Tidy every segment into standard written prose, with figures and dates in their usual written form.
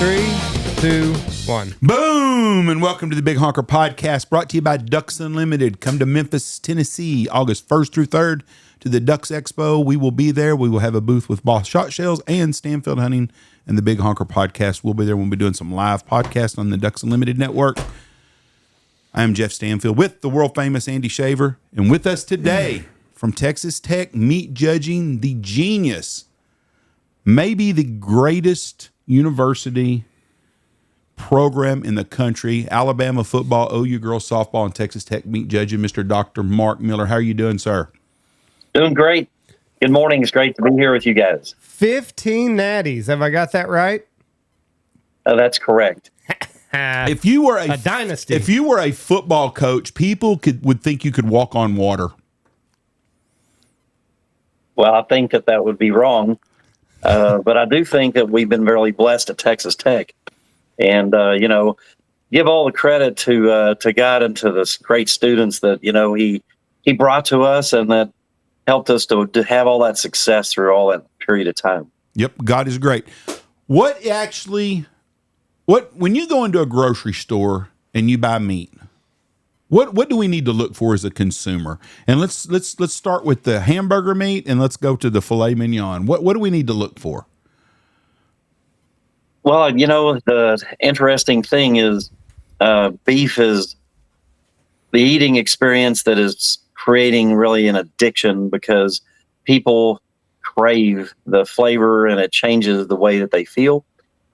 3, 2, 1. Boom! And welcome to the Big Honker Podcast, brought to you by Ducks Unlimited. Come to Memphis, Tennessee, August 1st through 3rd to the Ducks Expo. We will be there. We will have a booth with Boss Shot Shells and Stanfield Hunting, and the Big Honker Podcast will be there. We'll be doing some live podcasts on the Ducks Unlimited network. I am Jeff Stanfield with the world-famous Andy Shaver, and with us today from Texas Tech, meat judging, the genius, maybe the greatest university program in the country, Alabama football, OU girls softball, and Texas Tech meat judging, Mr. Dr. Mark Miller. How are you doing, sir? Doing great. Good morning. It's great to be here with you guys. 15 natties. Have I got that right? That's correct. If you were a dynasty, if you were a football coach, people would think you could walk on water. Well, I think that would be wrong. But I do think that we've been very blessed at Texas Tech. And, give all the credit to God and to the great students that, he brought to us and that helped us to have all that success through all that period of time. Yep. God is great. When you go into a grocery store and you buy meat, what do we need to look for as a consumer? And let's start with the hamburger meat and let's go to the filet mignon. What do we need to look for? Well, the interesting thing is beef is the eating experience that is creating really an addiction because people crave the flavor and it changes the way that they feel.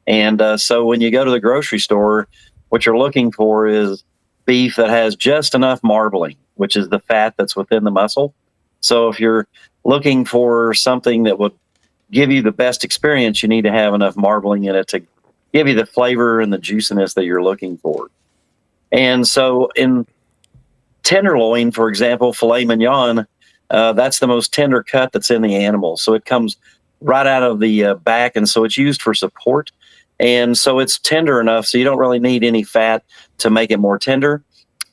And so when you go to the grocery store, what you're looking for is beef that has just enough marbling, which is the fat that's within the muscle. So if you're looking for something that would give you the best experience, you need to have enough marbling in it to give you the flavor and the juiciness that you're looking for. And so in tenderloin, for example, filet mignon, that's the most tender cut that's in the animal. So it comes right out of the back, and so it's used for support. And so it's tender enough, so you don't really need any fat to make it more tender.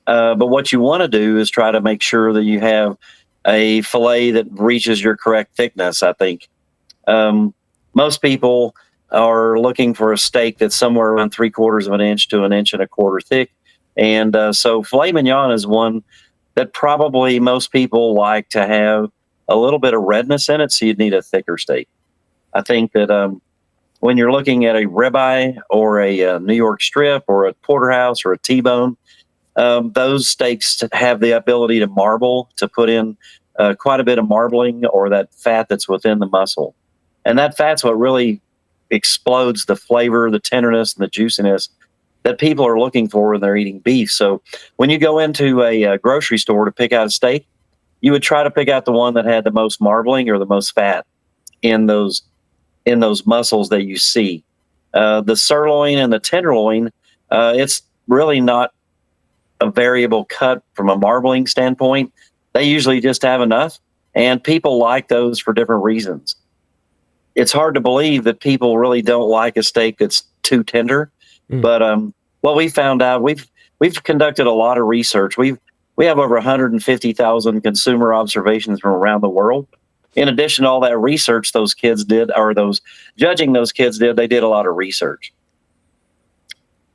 But what you want to do is try to make sure that you have a fillet that reaches your correct thickness, I think. Most people are looking for a steak that's somewhere around 3/4 of an inch to 1.25 inches thick. And so filet mignon is one that probably most people like to have a little bit of redness in it, so you'd need a thicker steak. I think that when you're looking at a ribeye or a New York strip or a porterhouse or a T-bone, those steaks have the ability to marble, to put in quite a bit of marbling or that fat that's within the muscle. And that fat's what really explodes the flavor, the tenderness, and the juiciness that people are looking for when they're eating beef. So when you go into a grocery store to pick out a steak, you would try to pick out the one that had the most marbling or the most fat in those muscles that you see. The sirloin and the tenderloin, it's really not a variable cut from a marbling standpoint. They usually just have enough, and people like those for different reasons. It's hard to believe that people really don't like a steak that's too tender. But what we found out, we've conducted a lot of research. We have over 150,000 consumer observations from around the world. In addition to all that research those kids did, or those judging those kids did, they did a lot of research.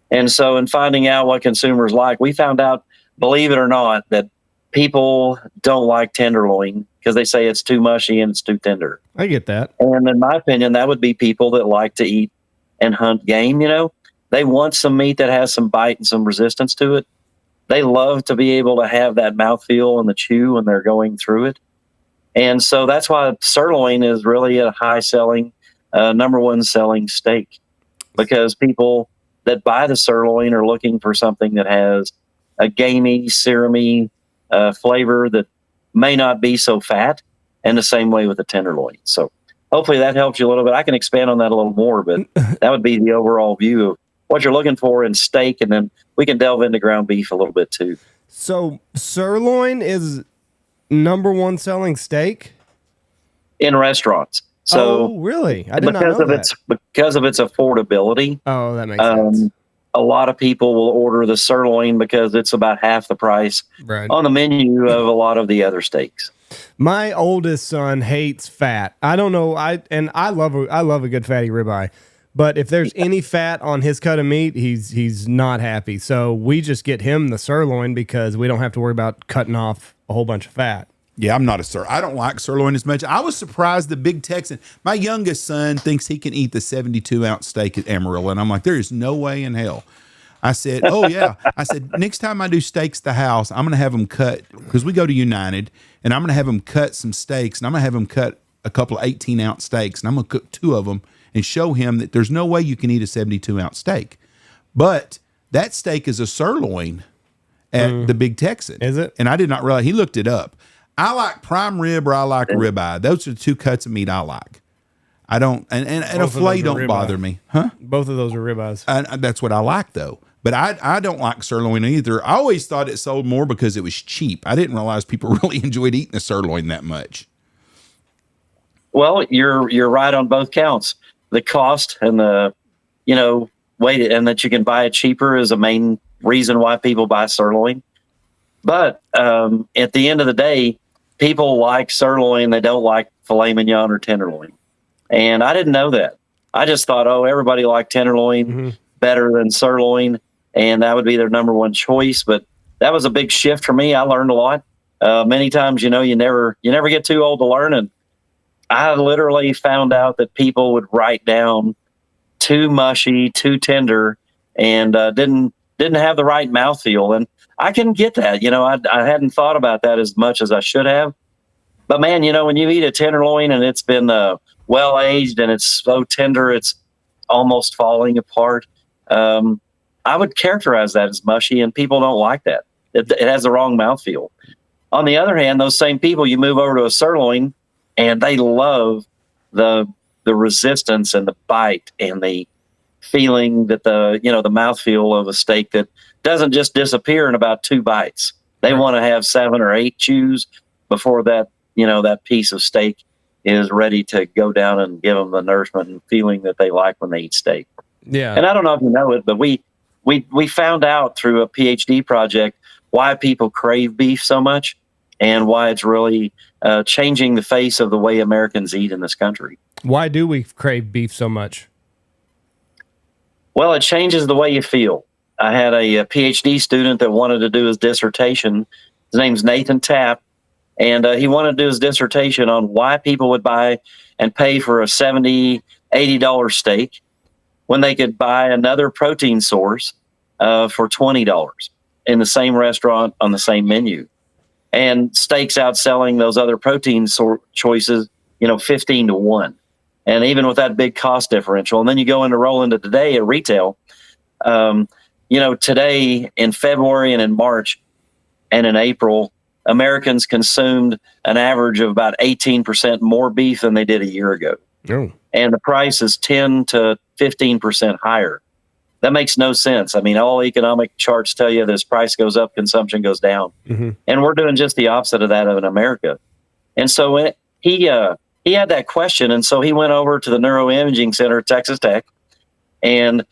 And so in finding out what consumers like, we found out, believe it or not, that people don't like tenderloin because they say it's too mushy and it's too tender. I get that. And in my opinion, that would be people that like to eat and hunt game. They want some meat that has some bite and some resistance to it. They love to be able to have that mouthfeel and the chew when they're going through it. And so that's why sirloin is really a high selling, number one selling steak, because people that buy the sirloin are looking for something that has a gamey, serumy flavor that may not be so fat, and the same way with the tenderloin. So hopefully that helps you a little bit. I can expand on that a little more, but that would be the overall view of what you're looking for in steak, and then we can delve into ground beef a little bit too. So sirloin is number one selling steak in restaurants. So really? I did not know that. Because of its affordability. Oh, that makes sense. A lot of people will order the sirloin because it's about half the price on the menu of a lot of the other steaks. My oldest son hates fat. I don't know. I love a good fatty ribeye, But if there's any fat on his cut of meat, he's not happy. So we just get him the sirloin because we don't have to worry about cutting off a whole bunch of fat. Yeah, I'm not a sir. I don't like sirloin as much. I was surprised the big Texan, my youngest son thinks he can eat the 72-ounce steak at Amarillo. And I'm like, there is no way in hell. I said, oh, yeah. I said, next time I do steaks to house, I'm going to have them cut, because we go to United, and I'm going to have them cut some steaks, and I'm going to have them cut a couple of 18-ounce steaks, and I'm going to cook 2 of them and show him that there's no way you can eat a 72-ounce steak. But that steak is a sirloin at the Big Texan. Is it? And I did not realize. He looked it up. I like prime rib or I like a ribeye. Those are the 2 cuts of meat I like. I don't, and a fillet don't bother me. Huh? Both of those are ribeyes. That's what I like, though. But I don't like sirloin either. I always thought it sold more because it was cheap. I didn't realize people really enjoyed eating the sirloin that much. Well, you're right on both counts. The cost and the, weight, and that you can buy it cheaper is a main reason why people buy sirloin. But at the end of the day, people like sirloin. They don't like filet mignon or tenderloin. And I didn't know that. I just thought, everybody liked tenderloin better than sirloin, and that would be their number one choice. But that was a big shift for me. I learned a lot. Many times, you never get too old to learn. And I literally found out that people would write down too mushy, too tender, and didn't have the right mouthfeel. And I can get that. I hadn't thought about that as much as I should have. But man, when you eat a tenderloin and it's been well aged and it's so tender, it's almost falling apart. I would characterize that as mushy, and people don't like that. It has the wrong mouthfeel. On the other hand, those same people, you move over to a sirloin, and they love the resistance and the bite and the feeling that the mouthfeel of a steak that doesn't just disappear in about 2 bites. They want to have 7 or 8 chews before that piece of steak is ready to go down and give them the nourishment and feeling that they like when they eat steak. Yeah. And I don't know if you know it, but we found out through a PhD project why people crave beef so much and why it's really changing the face of the way Americans eat in this country. Why do we crave beef so much? Well, it changes the way you feel. I had a PhD student that wanted to do his dissertation. His name's Nathan Tapp, and he wanted to do his dissertation on why people would buy and pay for a $70, $80 steak when they could buy another protein source for $20 in the same restaurant on the same menu. And steaks outselling those other protein choices, 15 to 1. And even with that big cost differential. And then you roll into today at retail. Today in February and in March and in April, Americans consumed an average of about 18% more beef than they did a year ago. Oh. And the price is 10 to 15% higher. That makes no sense. I mean, all economic charts tell you this price goes up, consumption goes down. Mm-hmm. And we're doing just the opposite of that in America. And so he had that question. And so he went over to the Neuroimaging Center at Texas Tech, and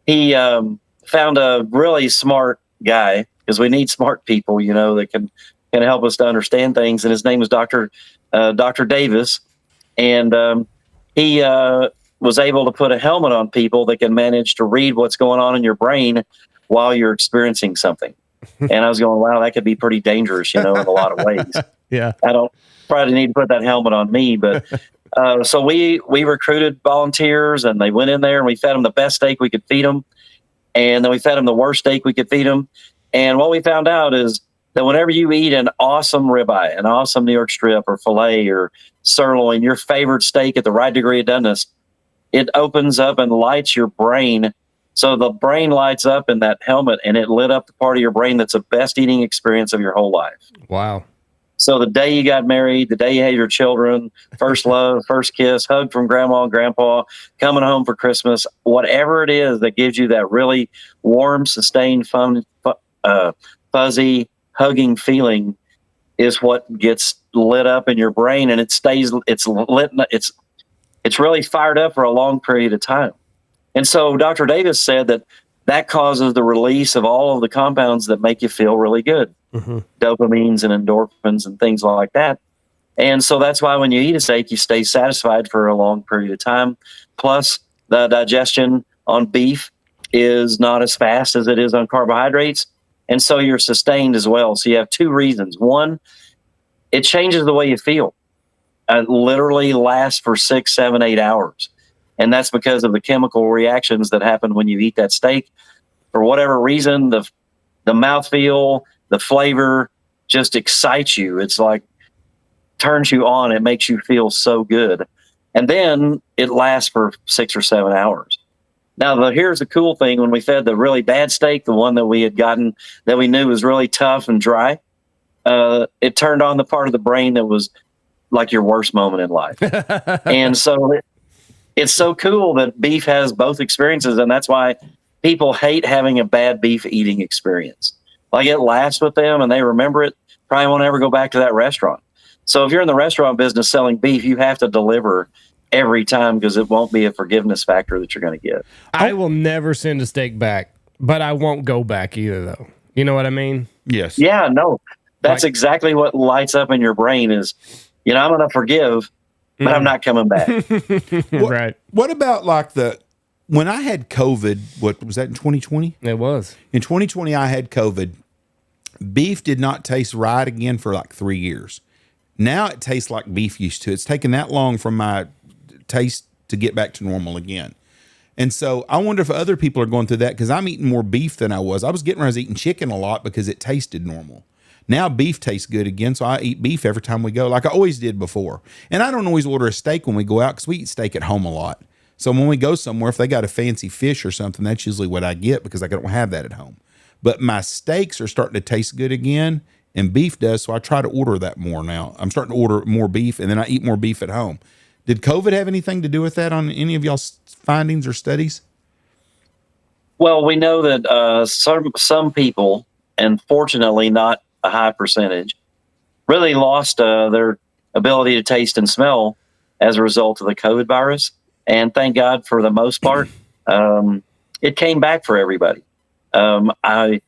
he found a really smart guy, because we need smart people, that can help us to understand things. And his name was Dr. Davis. And he was able to put a helmet on people that can manage to read what's going on in your brain while you're experiencing something. And I was going, wow, that could be pretty dangerous, in a lot of ways. Yeah. I don't probably need to put that helmet on me, but so we recruited volunteers, and they went in there and we fed them the best steak we could feed them. And then we fed them the worst steak we could feed them. And what we found out is that whenever you eat an awesome ribeye, an awesome New York strip or filet or sirloin, your favorite steak at the right degree of doneness, it opens up and lights your brain. So the brain lights up in that helmet, and it lit up the part of your brain that's the best eating experience of your whole life. Wow. So the day you got married, the day you had your children, first love, first kiss, hug from grandma and grandpa, coming home for Christmas, whatever it is that gives you that really warm, sustained, fun, fuzzy, hugging feeling is what gets lit up in your brain, and it's really fired up for a long period of time. And so Dr. Davis said that causes the release of all of the compounds that make you feel really good. Mm-hmm. Dopamines and endorphins and things like that. And so that's why when you eat a steak, you stay satisfied for a long period of time. Plus, The digestion on beef is not as fast as it is on carbohydrates. And so you're sustained as well. So you have two reasons. One, it changes the way you feel. It literally lasts for 6, 7, 8 hours. And that's because of the chemical reactions that happen when you eat that steak. For whatever reason, the mouthfeel, the flavor just excites you. It's like turns you on. It makes you feel so good. And then it lasts for 6 or 7 hours. Now, here's the cool thing. When we fed the really bad steak, the one that we had gotten that we knew was really tough and dry, it turned on the part of the brain that was like your worst moment in life. And so it's so cool that beef has both experiences. And that's why people hate having a bad beef eating experience. Like it lasts with them and they remember it, probably won't ever go back to that restaurant. So if you're in the restaurant business selling beef, you have to deliver every time because it won't be a forgiveness factor that you're going to get. I will never send a steak back, but I won't go back either, though. You know what I mean? Yes. Yeah, no. That's exactly what lights up in your brain is, I'm going to forgive, but I'm not coming back. Right. What about like when I had COVID, what was that in 2020? It was. In 2020, I had COVID. Beef did not taste right again for like 3 years. Now it tastes like beef used to. It's taken that long for my taste to get back to normal again. And so I wonder if other people are going through that because I'm eating more beef than I was. I was eating chicken a lot because it tasted normal. Now beef tastes good again, so I eat beef every time we go like I always did before. And I don't always order a steak when we go out because we eat steak at home a lot. So when we go somewhere, if they got a fancy fish or something, that's usually what I get because I don't have that at home. But my steaks are starting to taste good again, and beef does, so I try to order that more now. I'm starting to order more beef, and then I eat more beef at home. Did COVID have anything to do with that on any of y'all's findings or studies? Well, we know that some people, and fortunately not a high percentage, really lost their ability to taste and smell as a result of the COVID virus. And thank God for the most part, it came back for everybody. We're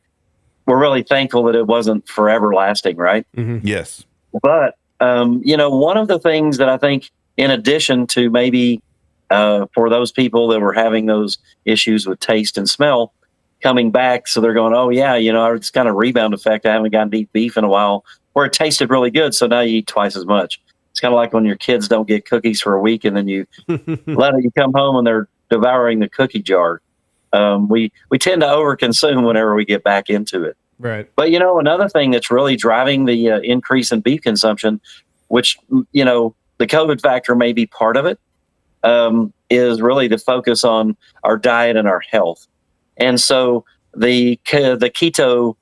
really thankful that it wasn't forever lasting, right? Mm-hmm. Yes. But, one of the things that I think, in addition to maybe for those people that were having those issues with taste and smell coming back, so they're going, oh, yeah, it's kind of rebound effect. I haven't gotten to eat beef in a while, where it tasted really good, so now you eat twice as much. It's kind of like when your kids don't get cookies for a week, and then you you come home and they're devouring the cookie jar. We tend to overconsume whenever we get back into it. Right. But, another thing that's really driving the increase in beef consumption, which, the COVID factor may be part of it, is really the focus on our diet and our health. And so the keto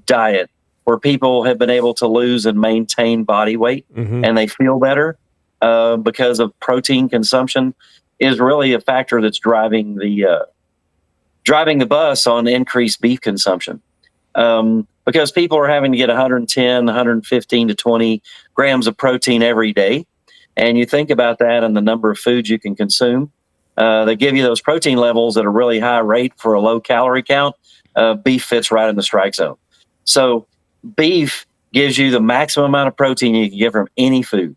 diet, where people have been able to lose and maintain body weight and they feel better because of protein consumption, is really a factor that's driving the bus on increased beef consumption. Because people are having to get 110, 115 to 20 grams of protein every day. And you think about that and the number of foods you can consume. They give you those protein levels at a really high rate for a low calorie count. Beef fits right in the strike zone. So beef gives you the maximum amount of protein you can get from any food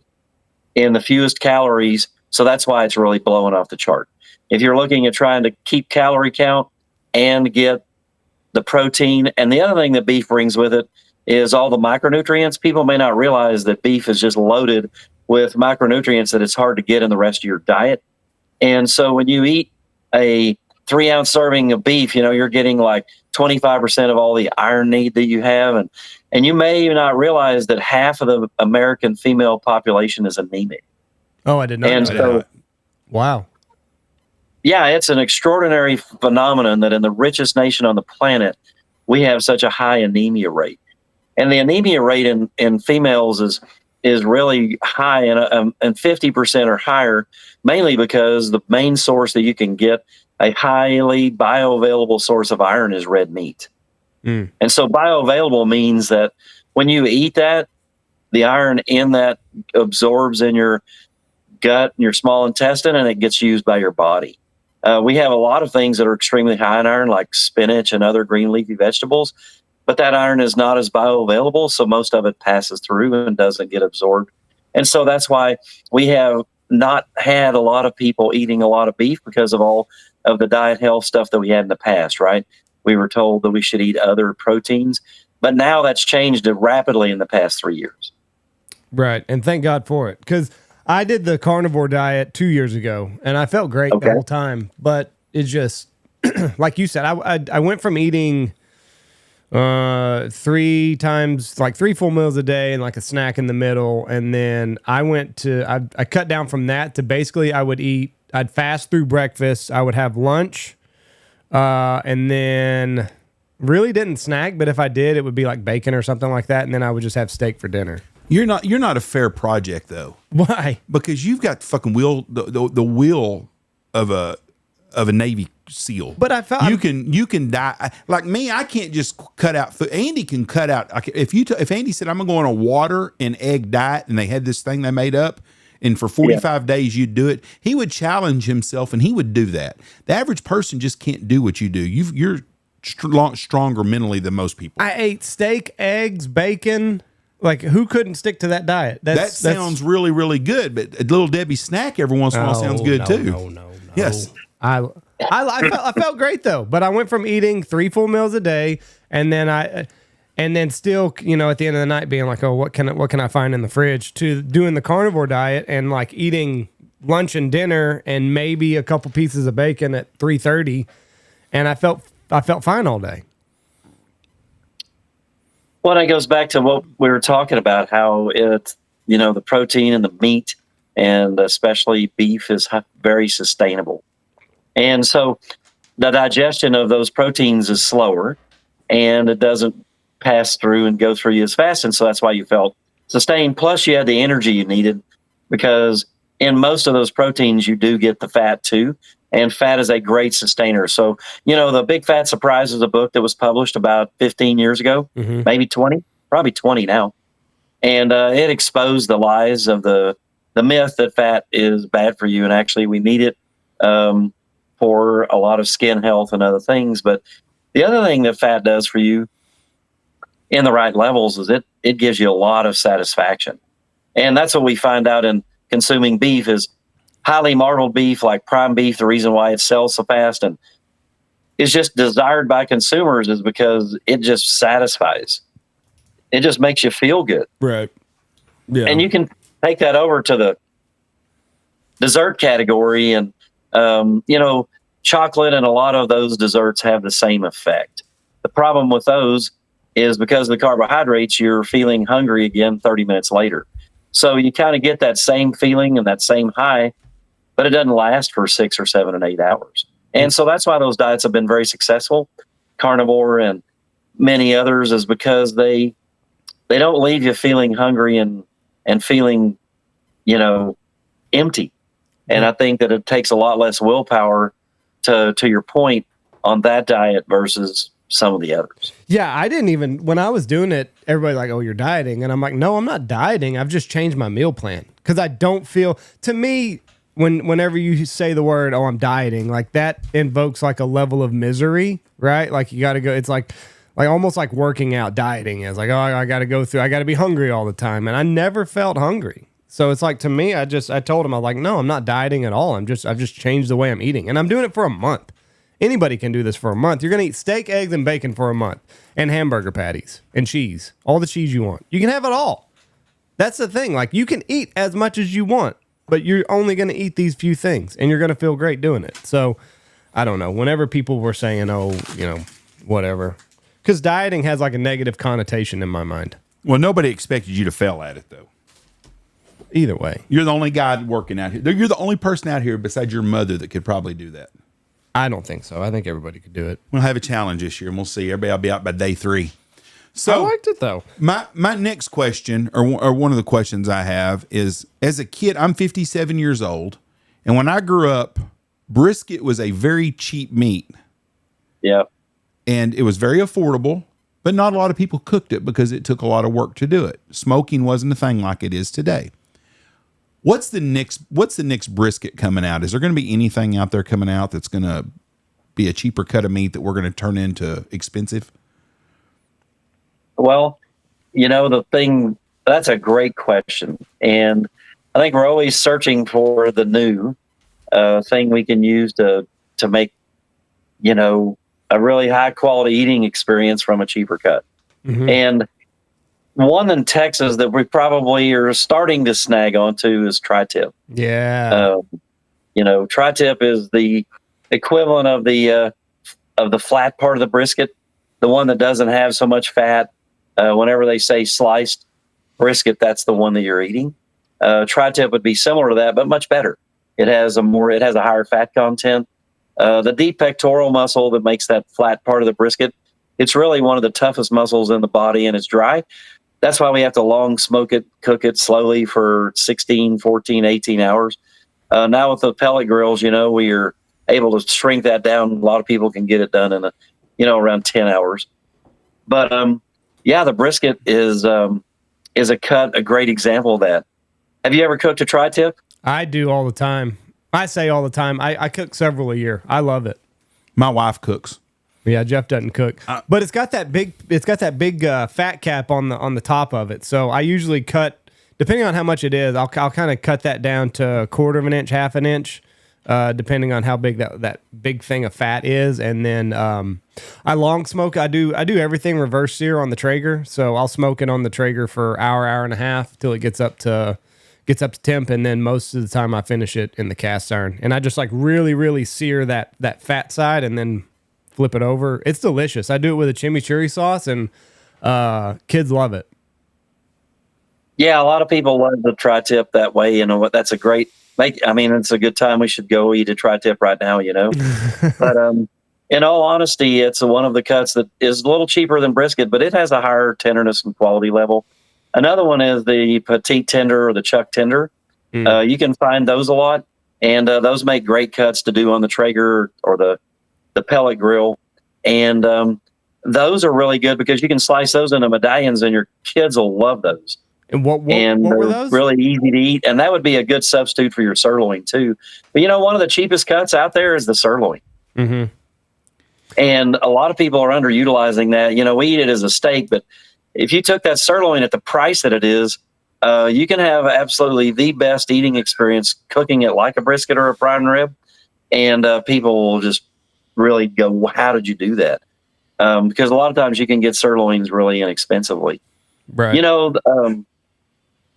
in the fewest calories. So that's why it's really blowing off the chart. If you're looking at trying to keep calorie count and get the protein, and the other thing that beef brings with it is all the micronutrients. People may not realize that beef is just loaded with micronutrients that it's hard to get in the rest of your diet. And so when you eat a 3-ounce serving of beef, you're getting like 25% of all the iron need that you have. And you may not realize that half of the American female population is anemic. Oh, I did not know that. Wow. Yeah, it's an extraordinary phenomenon that in the richest nation on the planet, we have such a high anemia rate. And the anemia rate in females is really high, and 50% or higher, mainly because the main source that you can get a highly bioavailable source of iron is red meat. And so bioavailable means that when you eat that, the iron in that absorbs in your gut and your small intestine, and it gets used by your body. We have a lot of things that are extremely high in iron, like spinach and other green leafy vegetables, but that iron is not as bioavailable, so most of it passes through and doesn't get absorbed. And so that's why we have not had a lot of people eating a lot of beef because of all of the diet health stuff that we had in the past, right? We were told that we should eat other proteins, but now that's changed rapidly in the past 3 years. Right. And thank God for it. Because I did the carnivore diet 2 years ago and I felt great the whole time. But it just, like you said, I went from eating 3 times, like 3 full meals a day and like a snack in the middle. And then I cut down from that to basically I'd fast through breakfast. I would have lunch and then really didn't snack. But if I did, it would be like bacon or something like that. And then I would just have steak for dinner. You're not a fair project though. Why? Because you've got fucking the will of a Navy SEAL. But I felt you can die like me. I can't just cut out food. Andy can cut out. If Andy said I'm gonna go on a water and egg diet, and they had this thing they made up, and for 45 days you'd do it, he would challenge himself and he would do that. The average person just can't do what you do. You're stronger mentally than most people. I ate steak, eggs, bacon. Like, who couldn't stick to that diet? That sounds really, really good, but a little Debbie snack every once in a while sounds good too. No. Yes. I felt great though, but I went from eating 3 full meals a day and then still, you know, at the end of the night being like, oh, what can I find in the fridge, to doing the carnivore diet and like eating lunch and dinner and maybe a couple pieces of bacon at 3:30, and I felt fine all day. Well, that goes back to what we were talking about, how it's, you know, the protein and the meat, and especially beef, is very sustainable. And so the digestion of those proteins is slower and it doesn't pass through and go through you as fast. And so that's why you felt sustained. Plus you had the energy you needed, because in most of those proteins, you do get the fat too. And fat is a great sustainer. So, you know, The Big Fat Surprise is a book that was published about 15 years ago, maybe 20, probably 20 now. And it exposed the lies of the myth that fat is bad for you. And actually we need it for a lot of skin health and other things. But the other thing that fat does for you in the right levels is it gives you a lot of satisfaction. And that's what we find out in consuming beef is highly marbled beef, like prime beef. The reason why it sells so fast and is just desired by consumers is because it just satisfies. It just makes you feel good. Right. Yeah. And you can take that over to the dessert category, and you know, chocolate and a lot of those desserts have the same effect. The problem with those is because of the carbohydrates, you're feeling hungry again 30 minutes later. So you kind of get that same feeling and that same high, but it doesn't last for 6 or 7 and 8 hours. And so that's why those diets have been very successful, carnivore and many others, is because they don't leave you feeling hungry and feeling, you know, empty. And I think that it takes a lot less willpower to your point on that diet versus some of the others. Yeah, I didn't even, when I was doing it, everybody like, oh, you're dieting. And I'm like, no, I'm not dieting. I've just changed my meal plan. Because I don't feel, to me, whenever you say the word, oh, I'm dieting, like that invokes like a level of misery, right? Like you got to go, it's like almost like working out. Dieting is like, oh, I got to be hungry all the time. And I never felt hungry. So it's like, to me, I told him, I was like, no, I'm not dieting at all. I've just changed the way I'm eating, and I'm doing it for a month. Anybody can do this for a month. You're going to eat steak, eggs, and bacon for a month, and hamburger patties and cheese, all the cheese you want. You can have it all. That's the thing. Like, you can eat as much as you want, but you're only going to eat these few things, and you're going to feel great doing it. So I don't know. Whenever people were saying, oh, you know, whatever, because dieting has like a negative connotation in my mind. Well, nobody expected you to fail at it, though. Either way, you're the only guy working out here. You're the only person out here besides your mother that could probably do that. I don't think so. I think everybody could do it. We'll have a challenge this year, and we'll see. Everybody will be out by day 3. So I liked it, though. My next question, or one of the questions I have, is, as a kid, I'm 57 years old, and when I grew up, brisket was a very cheap meat. Yeah. And it was very affordable, but not a lot of people cooked it because it took a lot of work to do it. Smoking wasn't a thing like it is today. What's the next brisket coming out? Is there going to be anything out there coming out that's going to be a cheaper cut of meat that we're going to turn into expensive? Well, you know, that's a great question. And I think we're always searching for the new thing we can use to make, a really high quality eating experience from a cheaper cut. Mm-hmm. And one in Texas that we probably are starting to snag onto is Tritip. Yeah. Tritip is the equivalent of the flat part of the brisket, the one that doesn't have so much fat. Whenever they say sliced brisket, that's the one that you're eating. Tri-tip would be similar to that, but much better. It has a higher fat content. The deep pectoral muscle that makes that flat part of the brisket, it's really one of the toughest muscles in the body, and it's dry. That's why we have to long smoke it, cook it slowly for 16, 14, 18 hours. Now with the pellet grills, we are able to shrink that down. A lot of people can get it done in around 10 hours. But the brisket is a great example of that. Have you ever cooked a tri-tip? I do all the time. I say all the time. I cook several a year. I love it. My wife cooks. Yeah, Jeff doesn't cook, but it's got that big fat cap on the top of it. So I usually cut, depending on how much it is, I'll kind of cut that down to 1/4 inch, 1/2 inch, depending on how big that big thing of fat is. And then I long smoke. I do everything reverse sear on the Traeger. So I'll smoke it on the Traeger for hour and a half till it gets up to temp, and then most of the time I finish it in the cast iron. And I just like really sear that fat side and then flip it over. It's delicious. I do it with a chimichurri sauce, and kids love it. Yeah, a lot of people love the tri-tip that way. You know what? That's a great it's a good time. We should go eat a tri-tip right now, But in all honesty, it's one of the cuts that is a little cheaper than brisket, but it has a higher tenderness and quality level. Another one is the petite tender or the chuck tender. You can find those a lot, and those make great cuts to do on the Traeger or the pellet grill. And those are really good because you can slice those into medallions, and your kids will love those. And what were those? Really easy to eat, and that would be a good substitute for your sirloin too. But one of the cheapest cuts out there is the sirloin. Mm-hmm. And a lot of people are underutilizing that. We eat it as a steak, but if you took that sirloin at the price that it is, you can have absolutely the best eating experience cooking it like a brisket or a prime rib. And people will just really go, how did you do that? Because a lot of times you can get sirloins really inexpensively. Right.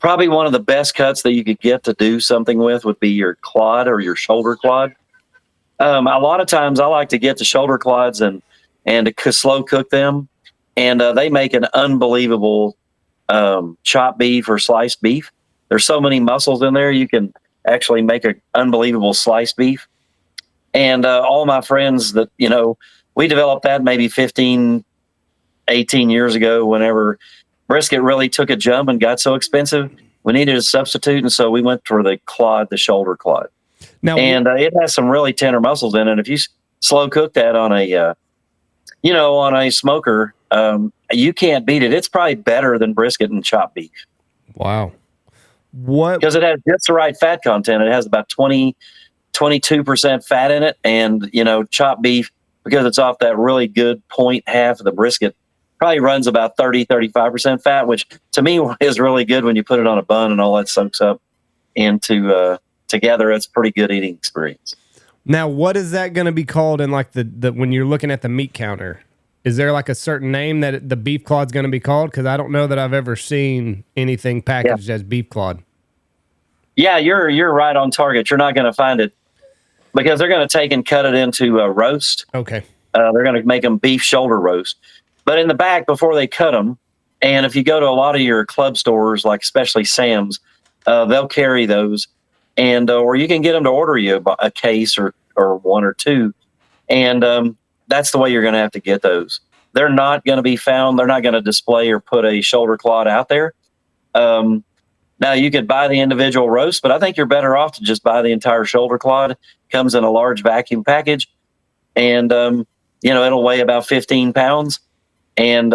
Probably one of the best cuts that you could get to do something with would be your clod or your shoulder clod. A lot of times I like to get the shoulder clods and to slow cook them. And they make an unbelievable chopped beef or sliced beef. There's so many muscles in there, you can actually make an unbelievable sliced beef. And all my friends that, we developed that maybe 15, 18 years ago whenever brisket really took a jump and got so expensive. We needed a substitute, and so we went for the shoulder clod. Now, and it has some really tender muscles in it. If you slow cook that on a smoker, you can't beat it. It's probably better than brisket and chopped beef. Wow. Because it has just the right fat content. It has about 22% fat in it. And, chopped beef, because it's off that really good point half of the brisket, probably runs about 35% fat, which to me is really good when you put it on a bun and all that soaks up into together. It's a pretty good eating experience. Now, what is that going to be called in like the when you're looking at the meat counter? Is there like a certain name that the beef clod's going to be called? Because I don't know that I've ever seen anything packaged as beef clod. Yeah, you're right on target. You're not going to find it because they're going to take and cut it into a roast. Okay. They're going to make them beef shoulder roast. But in the back, before they cut them, and if you go to a lot of your club stores, like especially Sam's, they'll carry those. And or you can get them to order you a case or one or two. And that's the way you're going to have to get those. They're not going to be found. They're not going to display or put a shoulder clod out there. Now, you could buy the individual roast, but I think you're better off to just buy the entire shoulder clod. Comes in a large vacuum package. And, it'll weigh about 15 pounds. And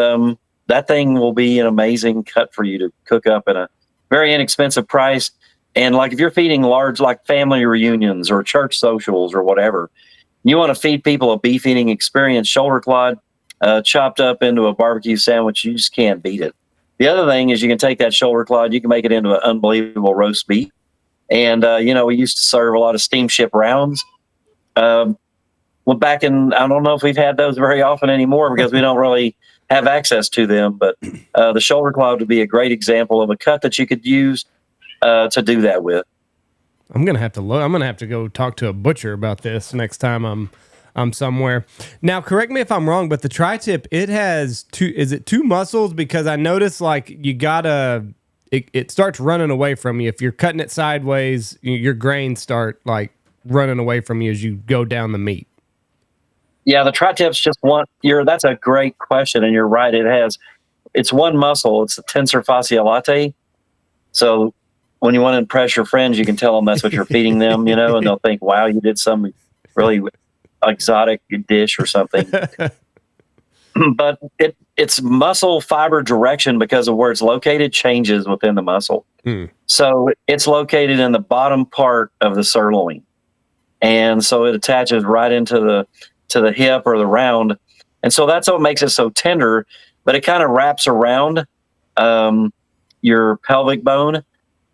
that thing will be an amazing cut for you to cook up at a very inexpensive price. And like if you're feeding large, like family reunions or church socials or whatever, you want to feed people a beef eating experience, shoulder clod chopped up into a barbecue sandwich, you just can't beat it. The other thing is you can take that shoulder clod, you can make it into an unbelievable roast beef. And, we used to serve a lot of steamship rounds. Well, back in, I don't know if we've had those very often anymore because we don't really have access to them. But the shoulder claw would be a great example of a cut that you could use to do that with. I'm gonna have to look. I'm gonna have to go talk to a butcher about this next time I'm somewhere. Now, correct me if I'm wrong, but the tri-tip, it has two. Is it two muscles? Because I noticed like you gotta. It starts running away from you if you're cutting it sideways. Your grains start like running away from you as you go down the meat. Yeah, the tri-tip's just one. That's a great question, and you're right. It's one muscle. It's the tensor fasciae latae. So when you want to impress your friends, you can tell them that's what you're feeding them, and they'll think, "Wow, you did some really exotic dish or something." But its muscle fiber direction, because of where it's located, changes within the muscle. So it's located in the bottom part of the sirloin, and so it attaches right into the hip or the round, and so that's what makes it so tender. But it kind of wraps around your pelvic bone,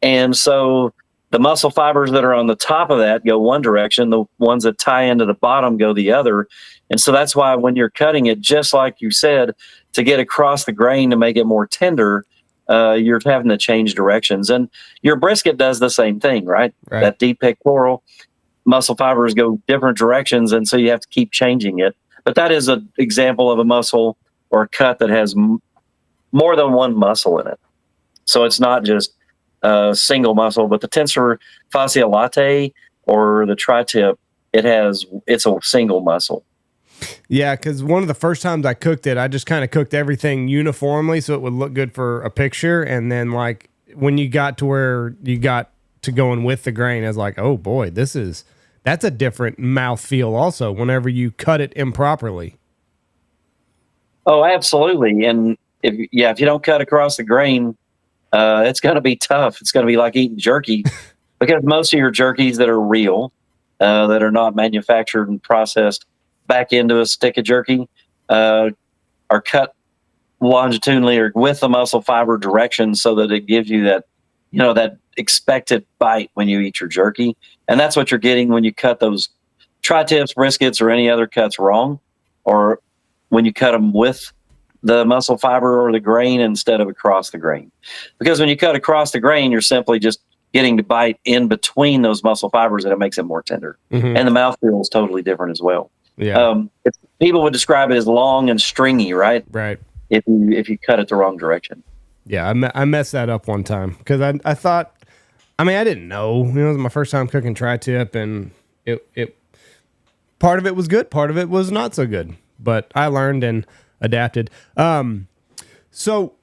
and so the muscle fibers that are on the top of that go one direction, the ones that tie into the bottom go the other. And so that's why when you're cutting it, just like you said, to get across the grain to make it more tender, you're having to change directions. And your brisket does the same thing, right? That deep pectoral muscle fibers go different directions, and so you have to keep changing it. But that is an example of a muscle or a cut that has more than one muscle in it. So it's not just a single muscle, but the tensor fasciae latae or the tri-tip, it's a single muscle. Yeah, because one of the first times I cooked it, I just kind of cooked everything uniformly so it would look good for a picture. And then, like, when you got to where you got to going with the grain, I was like, oh boy, that's a different mouth feel also whenever you cut it improperly. Oh, absolutely. And if you don't cut across the grain, it's going to be tough. It's going to be like eating jerky because most of your jerkies that are real, that are not manufactured and processed back into a stick of jerky, are cut longitudinally or with the muscle fiber direction so that it gives you that, that expected bite when you eat your jerky. And that's what you're getting when you cut those tri-tips, briskets, or any other cuts wrong, or when you cut them with the muscle fiber or the grain instead of across the grain. Because when you cut across the grain, you're simply just getting to bite in between those muscle fibers, and it makes it more tender. Mm-hmm. And the mouthfeel is totally different as well. Yeah. People would describe it as long and stringy, right? Right. If you cut it the wrong direction. Yeah, I messed that up one time because I thought, I didn't know. It was my first time cooking tri-tip, and it part of it was good, part of it was not so good. But I learned and adapted. So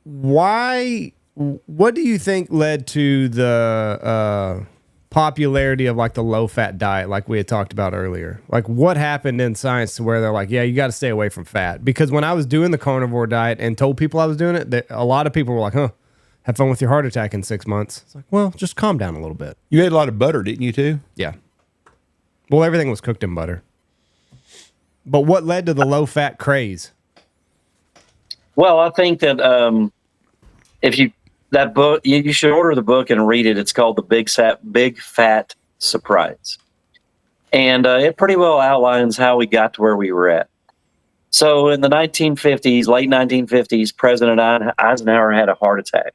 what do you think led to the popularity of like the low fat diet, like we had talked about earlier? Like, what happened in science to where they're like, yeah, you got to stay away from fat? Because when I was doing the carnivore diet and told people I was doing it, a lot of people were like, have fun with your heart attack in 6 months. It's like, well, just calm down a little bit. You ate a lot of butter, didn't you too? Yeah. Well, everything was cooked in butter. But what led to the low fat craze? Well, I think that that book, you should order the book and read it. It's called The Big Fat Surprise. And it pretty well outlines how we got to where we were at. So in the late 1950s, President Eisenhower had a heart attack.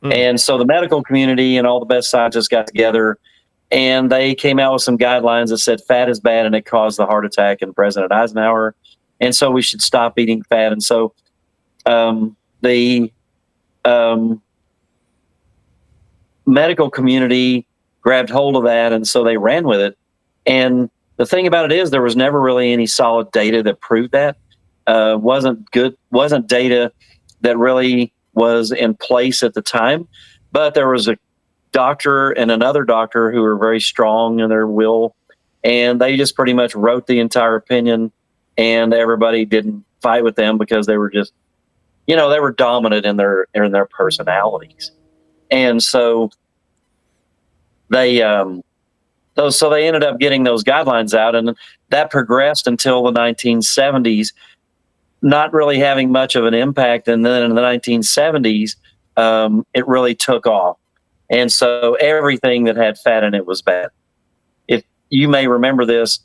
And so the medical community and all the best scientists got together, and they came out with some guidelines that said fat is bad and it caused the heart attack in President Eisenhower. And so we should stop eating fat. And so the medical community grabbed hold of that, and so they ran with it. And the thing about it is there was never really any solid data that proved that. Wasn't data that really was in place at the time. But there was a doctor and another doctor who were very strong in their will, and they just pretty much wrote the entire opinion, and everybody didn't fight with them because they were just, they were dominant in their personalities. And so they ended up getting those guidelines out, and that progressed until the 1970s, not really having much of an impact. And then in the 1970s, it really took off. And so everything that had fat in it was bad. If you may remember this,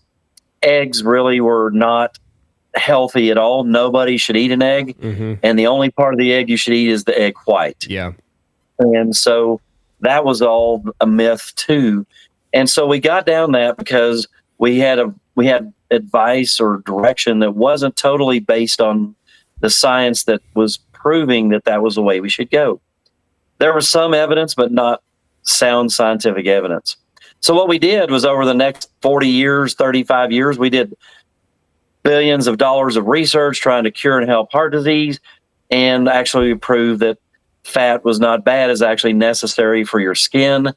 eggs really were not healthy at all. Nobody should eat an egg. And the only part of the egg you should eat is the egg white. Yeah. And so that was all a myth too. And so we got down that because we had advice or direction that wasn't totally based on the science that was proving that that was the way we should go. There was some evidence, but not sound scientific evidence. So what we did was over the next 40 years, 35 years, we did billions of dollars of research trying to cure and help heart disease. And actually we proved that fat was not bad, is actually necessary for your skin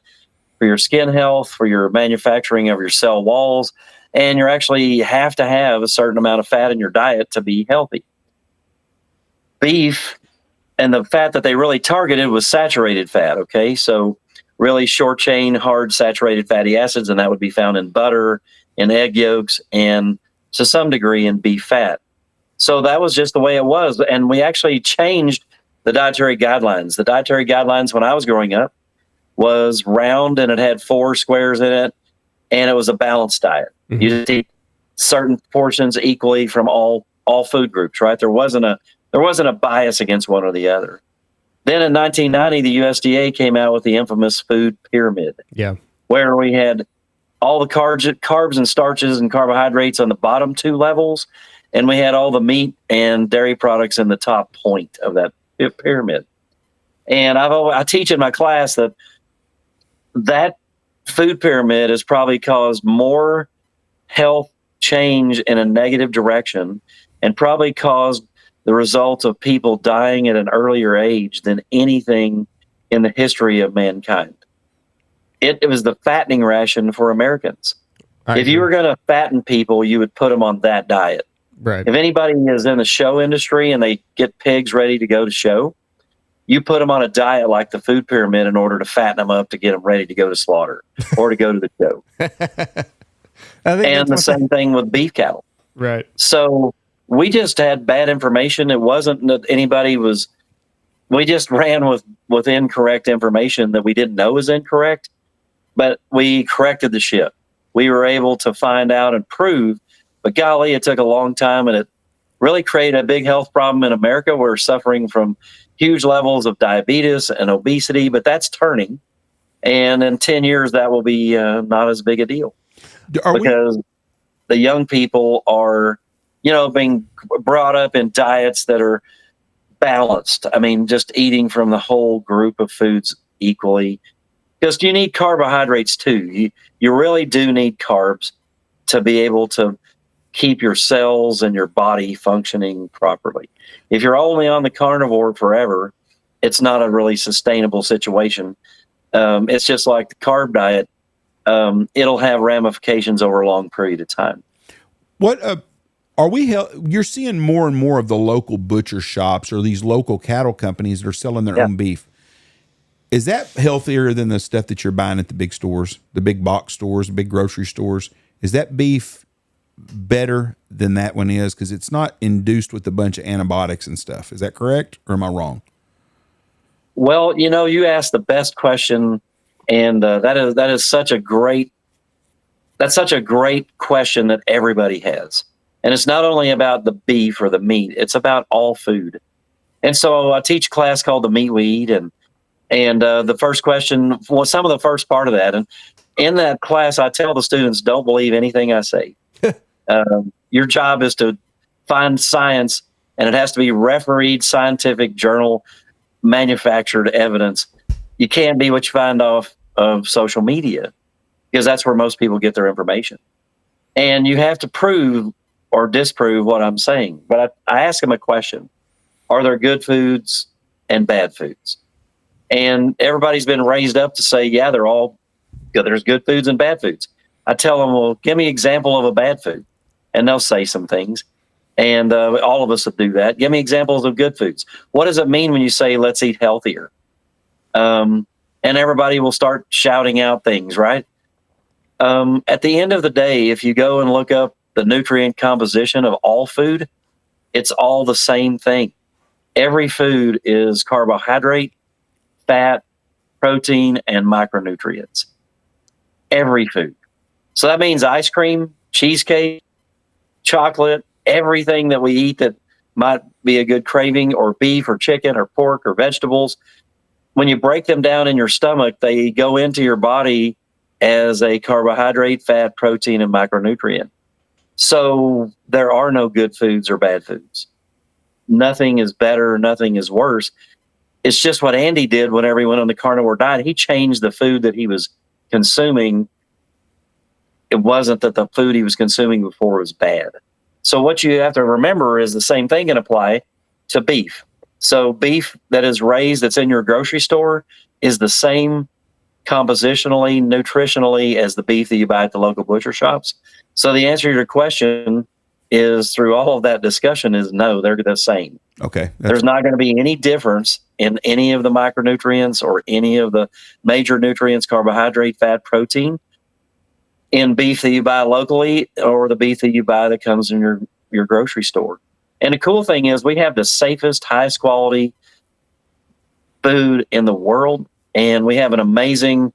health, for your manufacturing of your cell walls. And you actually have to have a certain amount of fat in your diet to be healthy. Beef, and the fat that they really targeted was saturated fat, okay? So really short chain, hard saturated fatty acids, and that would be found in butter, in egg yolks, and to some degree in beef fat. So that was just the way it was. And we actually changed the dietary guidelines. The dietary guidelines when I was growing up was round and it had 4 squares in it, and it was a balanced diet. You just eat certain portions equally from all food groups, right? There wasn't a bias against one or the other. Then in 1990, the USDA came out with the infamous food pyramid. Yeah. Where we had all the carbs and starches and carbohydrates on the bottom 2 levels, and we had all the meat and dairy products in the top point of that pyramid. And I teach in my class that food pyramid has probably caused more health change in a negative direction and probably caused the result of people dying at an earlier age than anything in the history of mankind. It was the fattening ration for Americans. If you were going to fatten people, you would put them on that diet. Right. If anybody is in the show industry and they get pigs ready to go to show, you put them on a diet like the food pyramid in order to fatten them up to get them ready to go to slaughter or to go to the show. And the same thing with beef cattle. Right. So we just had bad information. It wasn't that we just ran with incorrect information that we didn't know was incorrect, but we corrected the ship. We were able to find out and prove, but golly, it took a long time, and it really created a big health problem in America. We're suffering from huge levels of diabetes and obesity, but that's turning. And in 10 years, that will be not as big a deal. Because the young people are, being brought up in diets that are balanced. I mean, just eating from the whole group of foods equally. Because you need carbohydrates too. You really do need carbs to be able to keep your cells and your body functioning properly. If you're only on the carnivore forever, it's not a really sustainable situation. It's just like the carb diet. It'll have ramifications over a long period of time. What are we? You're seeing more and more of the local butcher shops or these local cattle companies that are selling their own beef. Is that healthier than the stuff that you're buying at the big stores, the big box stores, the big grocery stores? Is that beef better than that one is? Because it's not induced with a bunch of antibiotics and stuff. Is that correct, or am I wrong? Well, you asked the best question, and that's such a great question that everybody has. And it's not only about the beef or the meat; it's about all food. And so I teach a class called "The Meat We Eat," and the first question was some of the first part of that. And in that class, I tell the students, don't believe anything I say. Your job is to find science, and it has to be refereed scientific journal manufactured evidence. You can't be what you find off of social media, because that's where most people get their information. And you have to prove or disprove what I'm saying. But I ask them a question. Are there good foods and bad foods? And everybody's been raised up to say, yeah, they're all good. There's good foods and bad foods. I tell them, well, give me an example of a bad food. And they'll say some things. And all of us will do that. Give me examples of good foods. What does it mean when you say, let's eat healthier? And everybody will start shouting out things, right? At the end of the day, if you go and look up the nutrient composition of all food, it's all the same thing. Every food is carbohydrate, fat, protein, and micronutrients. Every food. So that means ice cream, cheesecake, chocolate, everything that we eat that might be a good craving, or beef or chicken or pork or vegetables. When you break them down in your stomach, they go into your body as a carbohydrate, fat, protein, and micronutrient. So there are no good foods or bad foods. Nothing is better, nothing is worse. It's just what Andy did whenever he went on the carnivore diet. He changed the food that he was consuming. It wasn't that the food he was consuming before was bad. So what you have to remember is the same thing can apply to beef. So beef that is raised, that's in your grocery store, is the same compositionally, nutritionally as the beef that you buy at the local butcher shops. So the answer to your question is, through all of that discussion, is no, they're the same. Okay. There's not going to be any difference in any of the micronutrients or any of the major nutrients, carbohydrate, fat, protein, in beef that you buy locally or the beef that you buy that comes in your grocery store. And the cool thing is, we have the safest, highest quality food in the world, and we have an amazing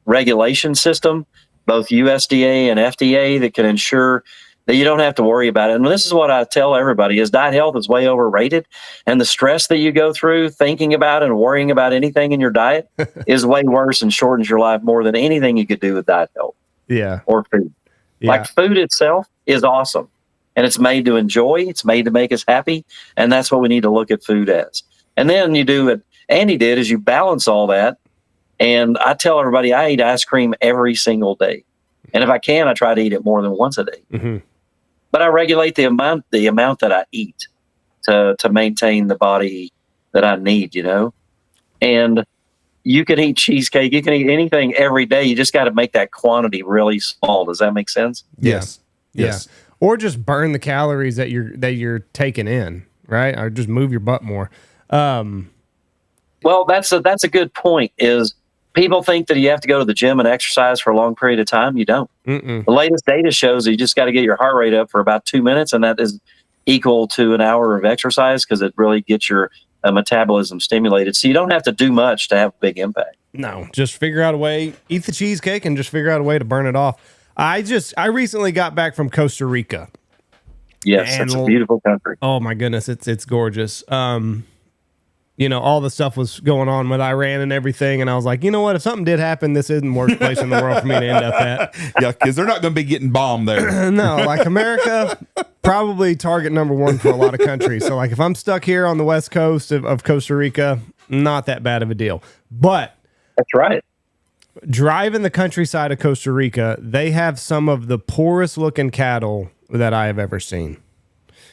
regulation system, both USDA and FDA, that can ensure that you don't have to worry about it. And this is what I tell everybody, is diet health is way overrated. And the stress that you go through thinking about and worrying about anything in your diet is way worse and shortens your life more than anything you could do with diet health. Yeah. Or food. Yeah. Like, food itself is awesome. And it's made to enjoy. It's made to make us happy. And that's what we need to look at food as. And then you do what Andy did, is you balance all that. And I tell everybody, I eat ice cream every single day. And if I can, I try to eat it more than once a day. Mm-hmm. But I regulate the amount that I eat to maintain the body that I need, And you can eat cheesecake, you can eat anything every day. You just got to make that quantity really small. Does that make sense? Yes. Yeah. Yes. Or just burn the calories that you're taking in, right? Or just move your butt more. Well, that's a good point. Is people think that you have to go to the gym and exercise for a long period of time. You don't. Mm-mm. The latest data shows that you just got to get your heart rate up for about 2 minutes, and that is equal to an hour of exercise, because it really gets your metabolism stimulated. So you don't have to do much to have a big impact. No, just figure out a way, eat the cheesecake and just figure out a way to burn it off. I recently got back from Costa Rica. Yes, it's a beautiful country. Oh my goodness, it's gorgeous. All the stuff was going on with Iran and everything, and I was like, you know what? If something did happen, this isn't the worst place in the world for me to end up at. Yeah, because they're not going to be getting bombed there. No, like America, probably target number one for a lot of countries. So like if I'm stuck here on the west coast of Costa Rica, not that bad of a deal. But that's right. Driving the countryside of Costa Rica, they have some of the poorest looking cattle that I have ever seen.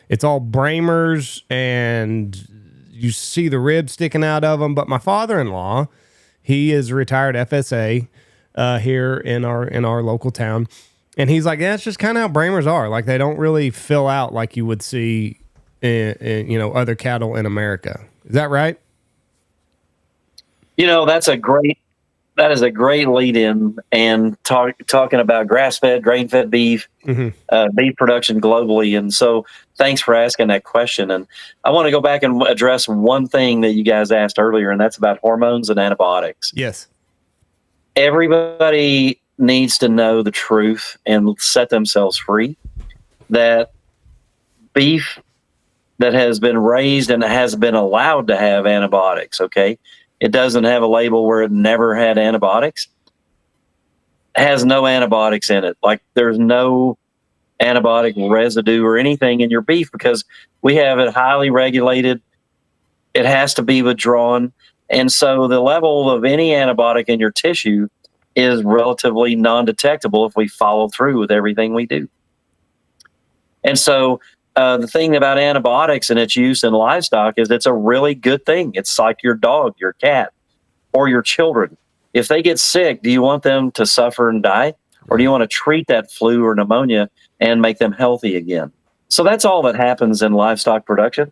It's all Bramers, and you see the ribs sticking out of them. But my father-in-law, he is a retired FSA here in our local town. And he's like, yeah, it's just kind of how Bramers are. Like, they don't really fill out like you would see in other cattle in America. Is that right? That is a great lead-in, and talking about grass-fed, grain-fed beef, beef production globally. And so thanks for asking that question. And I want to go back and address one thing that you guys asked earlier, and that's about hormones and antibiotics. Yes. Everybody needs to know the truth and set themselves free that beef that has been raised and has been allowed to have antibiotics, okay? It doesn't have a label where it never had antibiotics. It has no antibiotics in it. Like, there's no antibiotic residue or anything in your beef, because we have it highly regulated. It has to be withdrawn. And so the level of any antibiotic in your tissue is relatively non-detectable if we follow through with everything we do. And so the thing about antibiotics and its use in livestock is it's a really good thing. It's like your dog, your cat, or your children. If they get sick, do you want them to suffer and die? Or do you want to treat that flu or pneumonia and make them healthy again? So that's all that happens in livestock production,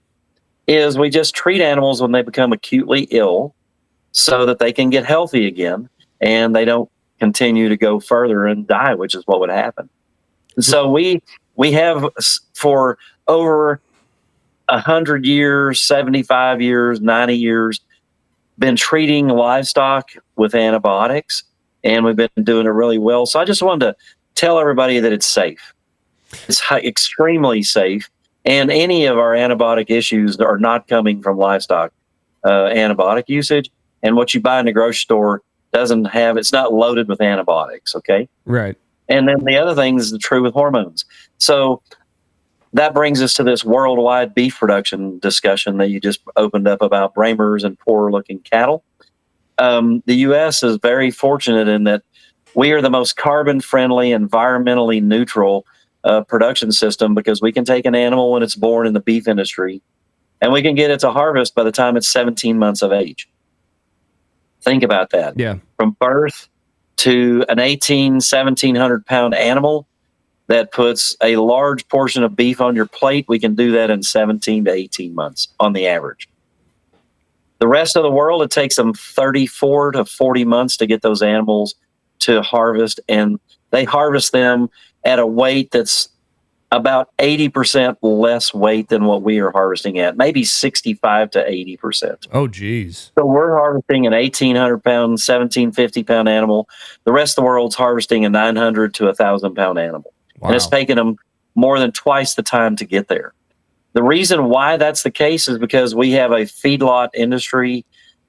is we just treat animals when they become acutely ill so that they can get healthy again and they don't continue to go further and die, which is what would happen. And so we have, for over 100 years, 75 years, 90 years, been treating livestock with antibiotics, and we've been doing it really well. So I just wanted to tell everybody that it's safe. It's extremely safe, and any of our antibiotic issues are not coming from livestock antibiotic usage. And what you buy in the grocery store it's not loaded with antibiotics. Okay. Right. And then the other thing is true with hormones. So that brings us to this worldwide beef production discussion that you just opened up about Brahmers and poor looking cattle. The U.S. is very fortunate in that we are the most carbon friendly, environmentally neutral production system, because we can take an animal when it's born in the beef industry and we can get it to harvest by the time it's 17 months of age. Think about that. Yeah. From birth to an 1,700 pound animal that puts a large portion of beef on your plate, we can do that in 17 to 18 months on the average. The rest of the world, it takes them 34 to 40 months to get those animals to harvest, and they harvest them at a weight that's about 80% less weight than what we are harvesting at, maybe 65 to 80%. Oh, geez. So we're harvesting an 1,800 pound, 1,750 pound animal. The rest of the world's harvesting a 900 to 1,000 pound animal. Wow. And it's taken them more than twice the time to get there. The reason why that's the case is because we have a feedlot industry,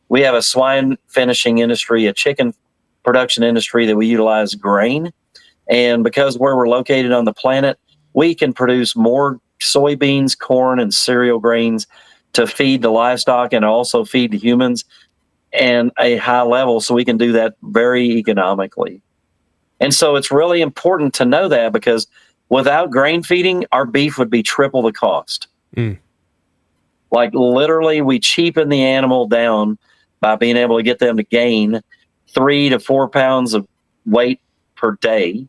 we have a swine finishing industry, a chicken production industry that we utilize grain. And because where we're located on the planet, we can produce more soybeans, corn, and cereal grains to feed the livestock and also feed the humans and a high level. So we can do that very economically. And so it's really important to know that, because without grain feeding, our beef would be triple the cost. Like literally, we cheapen the animal down by being able to get them to gain 3 to 4 pounds of weight per day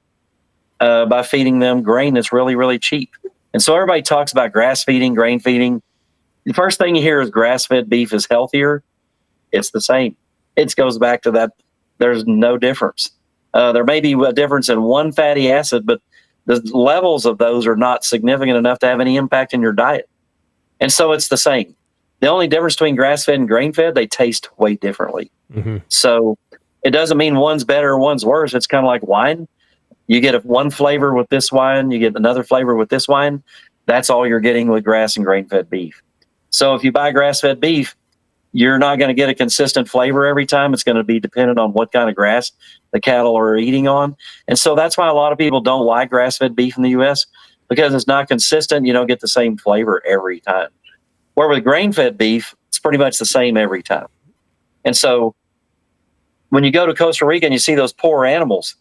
by feeding them grain that's really, really cheap. And so everybody talks about grass feeding, grain feeding. The first thing you hear is grass-fed beef is healthier. It's the same. It goes back to that. There's no difference. There may be a difference in one fatty acid, but the levels of those are not significant enough to have any impact in your diet. And so it's the same. The only difference between grass-fed and grain-fed, they taste way differently. Mm-hmm. So it doesn't mean one's better or one's worse. It's kind of like wine. You get one flavor with this wine, you get another flavor with this wine. That's all you're getting with grass and grain-fed beef. So if you buy grass-fed beef, you're not going to get a consistent flavor every time. It's going to be dependent on what kind of grass the cattle are eating on. And so that's why a lot of people don't like grass-fed beef in the U.S., because it's not consistent. You don't get the same flavor every time. Where with grain-fed beef, it's pretty much the same every time. And so when you go to Costa Rica and you see those poor animals,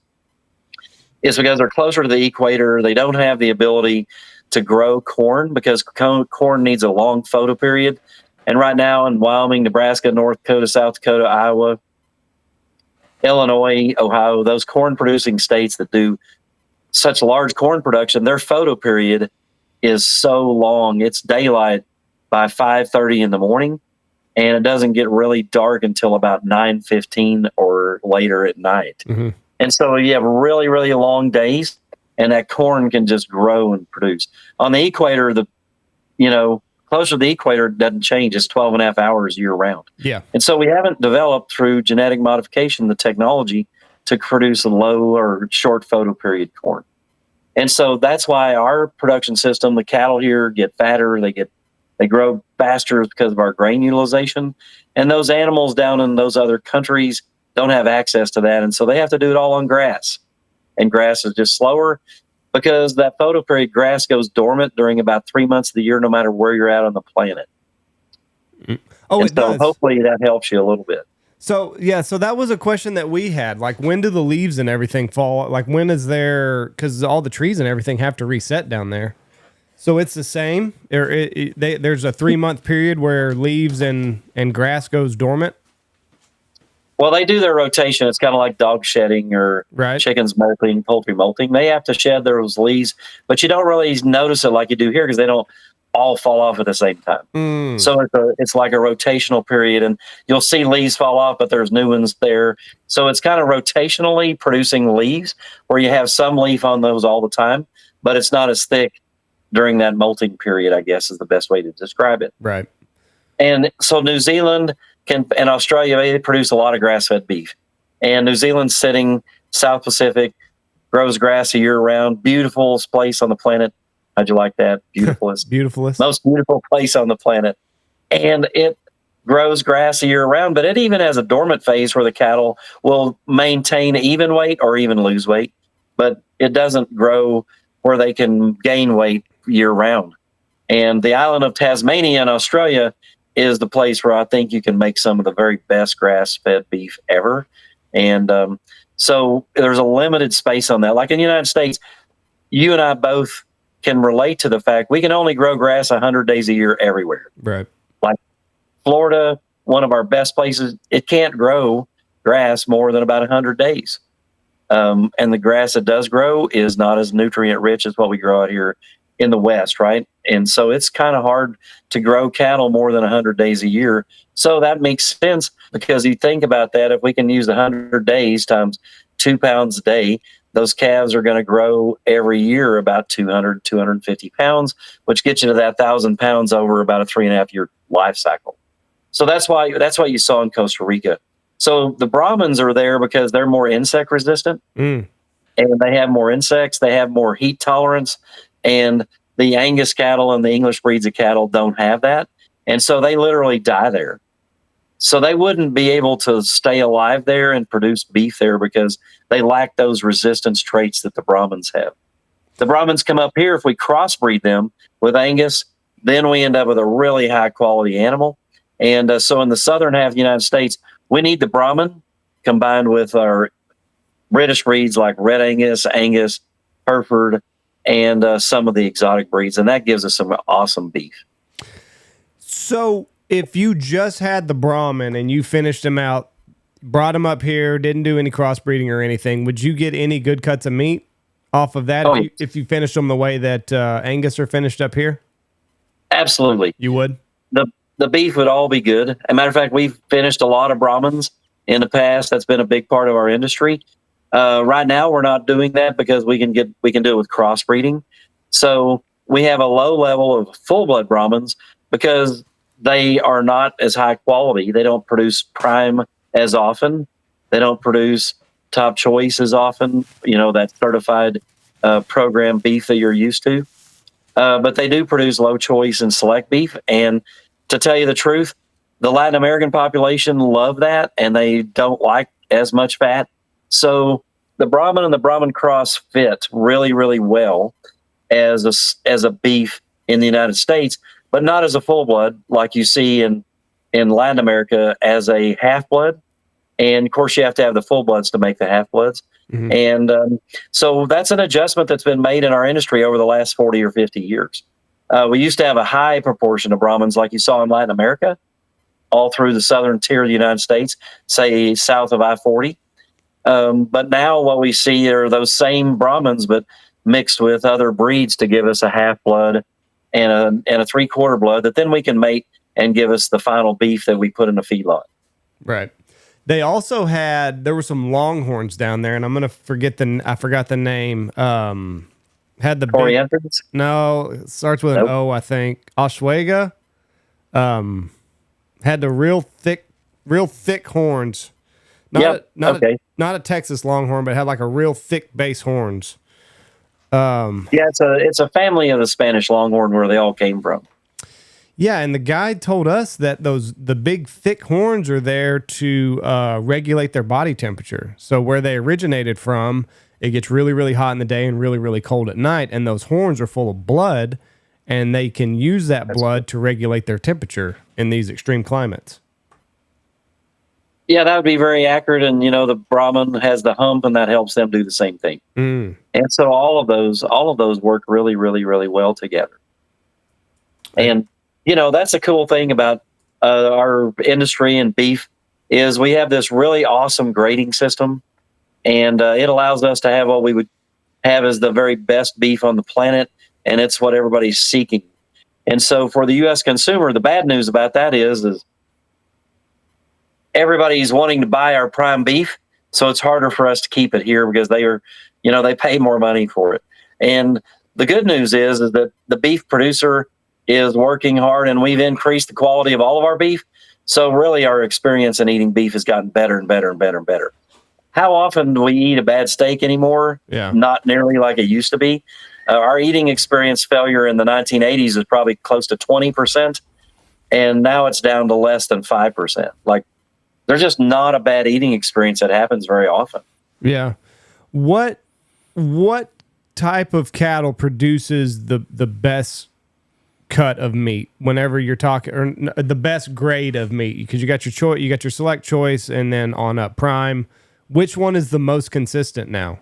it's because they're closer to the equator. They don't have the ability to grow corn, because corn needs a long photo period. And right now in Wyoming, Nebraska, North Dakota, South Dakota, Iowa, Illinois, Ohio, those corn-producing states that do such large corn production, their photo period is so long. It's daylight by 5:30 in the morning, and it doesn't get really dark until about 9:15 or later at night. Mm-hmm. And so you have really, really long days, and that corn can just grow and produce. On the equator, closer to the equator, it doesn't change. It's 12 and a half hours year round. Yeah. And so we haven't developed through genetic modification the technology to produce a low or short photo period corn. And so that's why our production system, the cattle here get fatter, they grow faster because of our grain utilization. And those animals down in those other countries don't have access to that. And so they have to do it all on grass. And grass is just slower, because that photo period grass goes dormant during about 3 months of the year, no matter where you're at on the planet. Oh, and it so does. Hopefully that helps you a little bit. So, yeah, so that was a question that we had. Like, when do the leaves and everything fall? Like, when is there, because all the trees and everything have to reset down there. So it's the same? Or there's a 3-month period where leaves and grass goes dormant? Well, they do their rotation. It's kind of like dog shedding or chickens molting, poultry molting. They have to shed those leaves, but you don't really notice it like you do here, because they don't all fall off at the same time. So it's like a rotational period, and you'll see leaves fall off, but there's new ones there. So it's kind of rotationally producing leaves, where you have some leaf on those all the time, but it's not as thick during that molting period, I guess is the best way to describe it. Right. And so New Zealand, in Australia, they produce a lot of grass-fed beef. And New Zealand's sitting South Pacific, grows grass a year round. Beautiful place on the planet. How'd you like that? Beautifulest. Beautifulest. Most beautiful place on the planet. And it grows grass a year round, but it even has a dormant phase where the cattle will maintain even weight or even lose weight, but it doesn't grow where they can gain weight year round. And the island of Tasmania in Australia is the place where I think you can make some of the very best grass-fed beef ever. And so there's a limited space on that. Like in the United States, you and I both can relate to the fact we can only grow grass 100 days a year everywhere. Right. Like Florida, one of our best places, it can't grow grass more than about 100 days. And the grass that does grow is not as nutrient rich as what we grow out here in the West, right? And so it's kind of hard to grow cattle more than 100 days a year. So that makes sense, because you think about that, if we can use 100 days times 2 pounds a day, those calves are going to grow every year about 200, 250 pounds, which gets you to that 1,000 pounds over about a 3.5 year life cycle. So that's why you saw in Costa Rica. So the Brahmins are there because they're more insect resistant, and they have more insects, they have more heat tolerance, and the Angus cattle and the English breeds of cattle don't have that. And so they literally die there. So they wouldn't be able to stay alive there and produce beef there because they lack those resistance traits that the Brahmins have. The Brahmins come up here, if we crossbreed them with Angus, then we end up with a really high quality animal. And so in the southern half of the United States, we need the Brahmin combined with our British breeds like Red Angus, Hereford, and some of the exotic breeds. And that gives us some awesome beef. So if you just had the Brahmin and you finished him out, brought him up here, didn't do any crossbreeding or anything, would you get any good cuts of meat off of that if you finished them the way that Angus are finished up here? Absolutely. You would? The beef would all be good. As a matter of fact, we've finished a lot of Brahmins in the past. That's been a big part of our industry. Right now, we're not doing that because we can do it with crossbreeding. So we have a low level of full-blood Brahmins because they are not as high quality. They don't produce prime as often. They don't produce top choice as often, that certified program beef that you're used to. But they do produce low choice and select beef. And to tell you the truth, the Latin American population love that, and they don't like as much fat. So the Brahmin and the Brahmin cross fit really, really well as a beef in the United States, but not as a full blood like you see in Latin America as a half blood. And of course, you have to have the full bloods to make the half bloods. Mm-hmm. And so that's an adjustment that's been made in our industry over the last 40 or 50 years. We used to have a high proportion of Brahmins like you saw in Latin America, all through the southern tier of the United States, say south of I-40. But now what we see are those same Brahmins, but mixed with other breeds to give us a half blood and a 3/4 blood that then we can mate and give us the final beef that we put in a feedlot. Right. They also there were some Longhorns down there, and I forgot the name. Had the Orientals? No, it starts with an O, I think. Oswego. Had the real thick horns. Not a Texas Longhorn, but had like a real thick base horns. It's a family of the Spanish Longhorn where they all came from. Yeah, and the guide told us that the big thick horns are there to regulate their body temperature. So where they originated from, it gets really, really hot in the day and really, really cold at night, and those horns are full of blood, and they can use that blood to regulate their temperature in these extreme climates. Yeah, that would be very accurate. And, the Brahmin has the hump, and that helps them do the same thing. And so all of those work really, really, really well together. And, that's a cool thing about our industry and beef is we have this really awesome grading system, and it allows us to have what we would have as the very best beef on the planet, and it's what everybody's seeking. And so for the U.S. consumer, the bad news about that is everybody's wanting to buy our prime beef, so it's harder for us to keep it here because they pay more money for it. And the good news is that the beef producer is working hard, and we've increased the quality of all of our beef. So really our experience in eating beef has gotten better and better and better and better. How often do we eat a bad steak anymore? Yeah. Not nearly like it used to be. Our eating experience failure in the 1980s was probably close to 20%, and now it's down to less than 5%. Like, there's just not a bad eating experience that happens very often. Yeah. What type of cattle produces the best cut of meat whenever you're talking, or the best grade of meat? Because you got your choice, you got your select choice, and then on up prime. Which one is the most consistent now?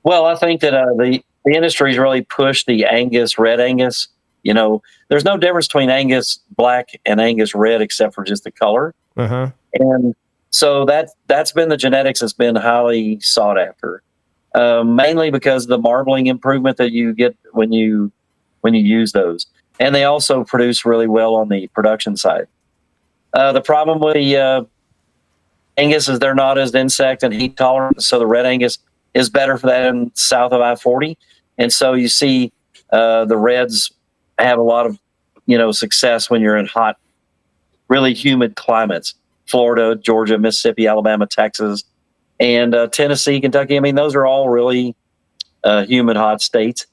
Well, I think that the industry's really pushed the Angus, red Angus. You know, there's no difference between Angus black and Angus red except for just the color. Uh-huh. And so that's been the genetics that's been highly sought after, mainly because of the marbling improvement that you get when you use those. And they also produce really well on the production side. The problem with the Angus is they're not as insect and heat tolerant, so the red Angus is better for that in south of I-40. And so you see the reds have a lot of, success when you're in hot, really humid climates. Florida, Georgia, Mississippi, Alabama, Texas, and Tennessee, Kentucky. I mean, those are all really humid, hot states.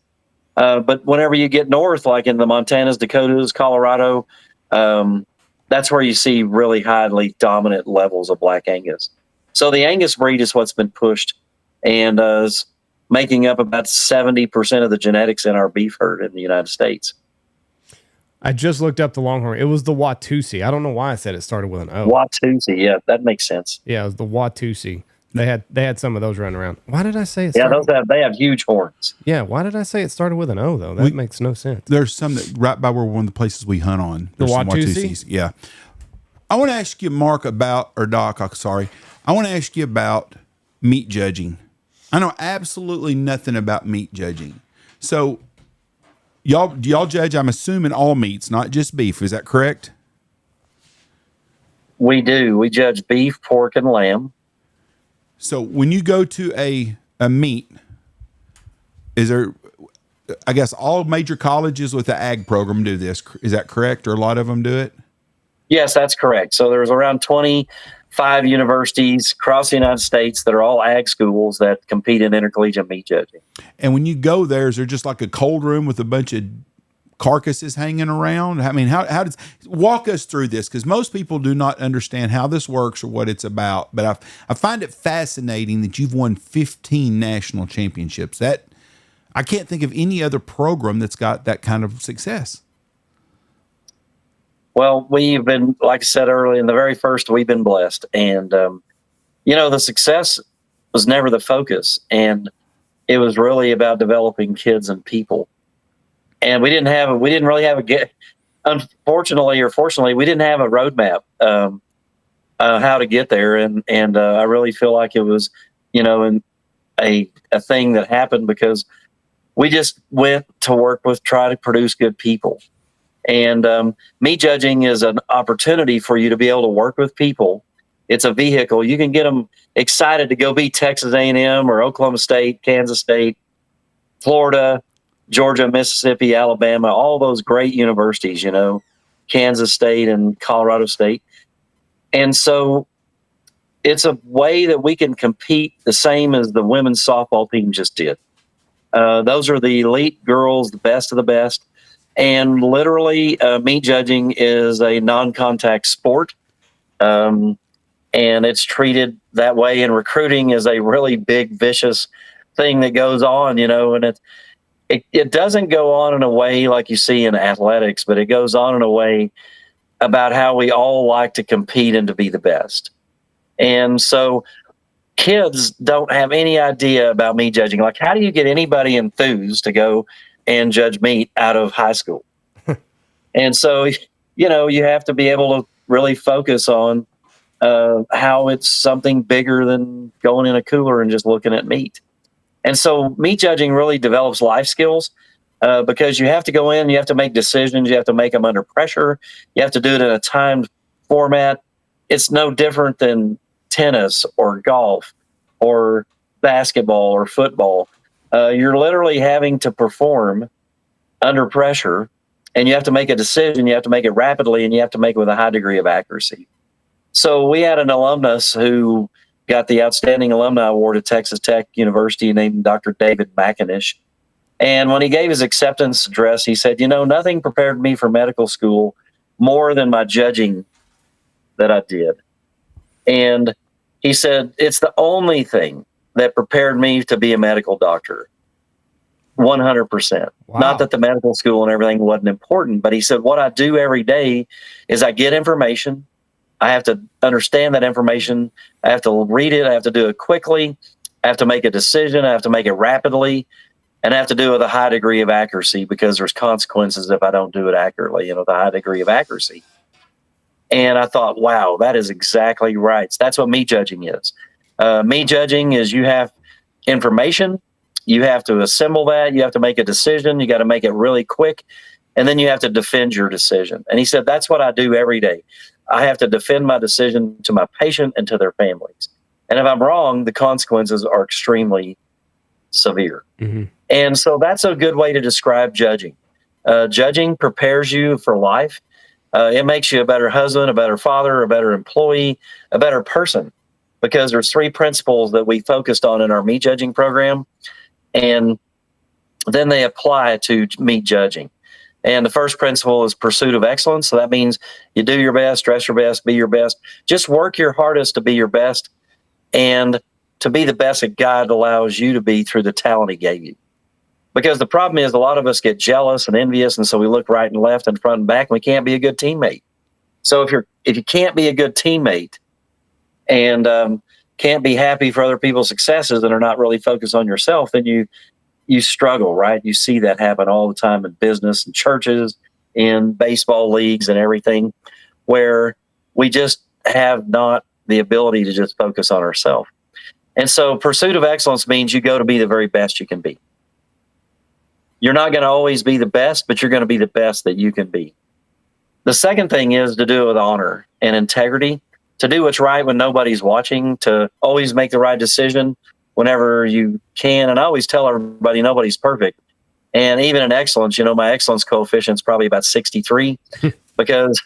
But whenever you get north, like in the Montanas, Dakotas, Colorado, that's where you see really highly dominant levels of black Angus. So the Angus breed is what's been pushed and is making up about 70% of the genetics in our beef herd in the United States. I just looked up the Longhorn. It was the Watusi. I don't know why I said it started with an O. Watusi, yeah, that makes sense. Yeah, it was the Watusi. They had some of those running around. Why did I say it? They have huge horns. Yeah, why did I say it started with an O though? That makes no sense. There's some that right by where one of the places we hunt on. There's some Watusis. Yeah. I want to ask you, Mark, Doc, sorry. I want to ask you about meat judging. I know absolutely nothing about meat judging. So do y'all judge, I'm assuming, all meats, not just beef. Is that correct? We do. We judge beef, pork, and lamb. So when you go to a meat, is there, I guess all major colleges with the ag program do this. Is that correct? Or a lot of them do it? Yes, that's correct. So there's around 25 universities across the United States that are all ag schools that compete in intercollegiate meat judging. And when you go there, is there just like a cold room with a bunch of carcasses hanging around? I mean, how does, walk us through this? Because most people do not understand how this works or what it's about. But I find it fascinating that you've won 15 national championships. That I can't think of any other program that's got that kind of success. Well, we've been, like I said earlier, in the very first, we've been blessed. And, the success was never the focus. And it was really about developing kids and people. And we didn't really have unfortunately or fortunately, we didn't have a roadmap, how to get there. And I really feel like it was, a thing that happened because we just went to work with, try to produce good people. And meat judging is an opportunity for you to be able to work with people. It's a vehicle. You can get them excited to go beat Texas A&M or Oklahoma State, Kansas State, Florida, Georgia, Mississippi, Alabama, all those great universities, Kansas State and Colorado State. And so it's a way that we can compete the same as the women's softball team just did. Those are the elite girls, the best of the best. And literally, meat judging is a non-contact sport. And it's treated that way. And recruiting is a really big, vicious thing that goes on, and it doesn't go on in a way like you see in athletics, but it goes on in a way about how we all like to compete and to be the best. And so kids don't have any idea about meat judging. Like, how do you get anybody enthused to go and judge meat out of high school? And so, you have to be able to really focus on how it's something bigger than going in a cooler and just looking at meat. And so meat judging really develops life skills because you have to go in, you have to make decisions, you have to make them under pressure, you have to do it in a timed format. It's no different than tennis or golf or basketball or football. You're literally having to perform under pressure and you have to make a decision. You have to make it rapidly, and you have to make it with a high degree of accuracy. So we had an alumnus who got the Outstanding Alumni Award at Texas Tech University named Dr. David McInish. And when he gave his acceptance address, he said, nothing prepared me for medical school more than my judging that I did. And he said, it's the only thing that prepared me to be a medical doctor. 100%. Wow. Not that the medical school and everything wasn't important, but he said, what I do every day is I get information. I have to understand that information. I have to read it. I have to do it quickly. I have to make a decision. I have to make it rapidly. And I have to do it with a high degree of accuracy because there's consequences if I don't do it accurately, the high degree of accuracy. And I thought, wow, that is exactly right. That's what me judging is. Me judging is you have information. You have to assemble that. You have to make a decision. You got to make it really quick. And then you have to defend your decision. And he said, that's what I do every day. I have to defend my decision to my patient and to their families. And if I'm wrong, the consequences are extremely severe. Mm-hmm. And so that's a good way to describe judging. Judging prepares you for life. It makes you a better husband, a better father, a better employee, a better person, because there's 3 principles that we focused on in our meat judging program. And then they apply to meat judging. And the first principle is pursuit of excellence. So that means you do your best, dress your best, be your best. Just work your hardest to be your best and to be the best that God allows you to be through the talent he gave you. Because the problem is a lot of us get jealous and envious, and so we look right and left and front and back, and we can't be a good teammate. So if you can't be a good teammate and can't be happy for other people's successes and are not really focused on yourself, then you struggle, right? You see that happen all the time in business and churches, in baseball leagues and everything, where we just have not the ability to just focus on ourselves. And so pursuit of excellence means you go to be the very best you can be. You're not going to always be the best, but you're going to be the best that you can be. The second thing is to do it with honor and integrity, to do what's right when nobody's watching, to always make the right decision whenever you can. And I always tell everybody nobody's perfect. And even in excellence, my excellence coefficient is probably about 63 because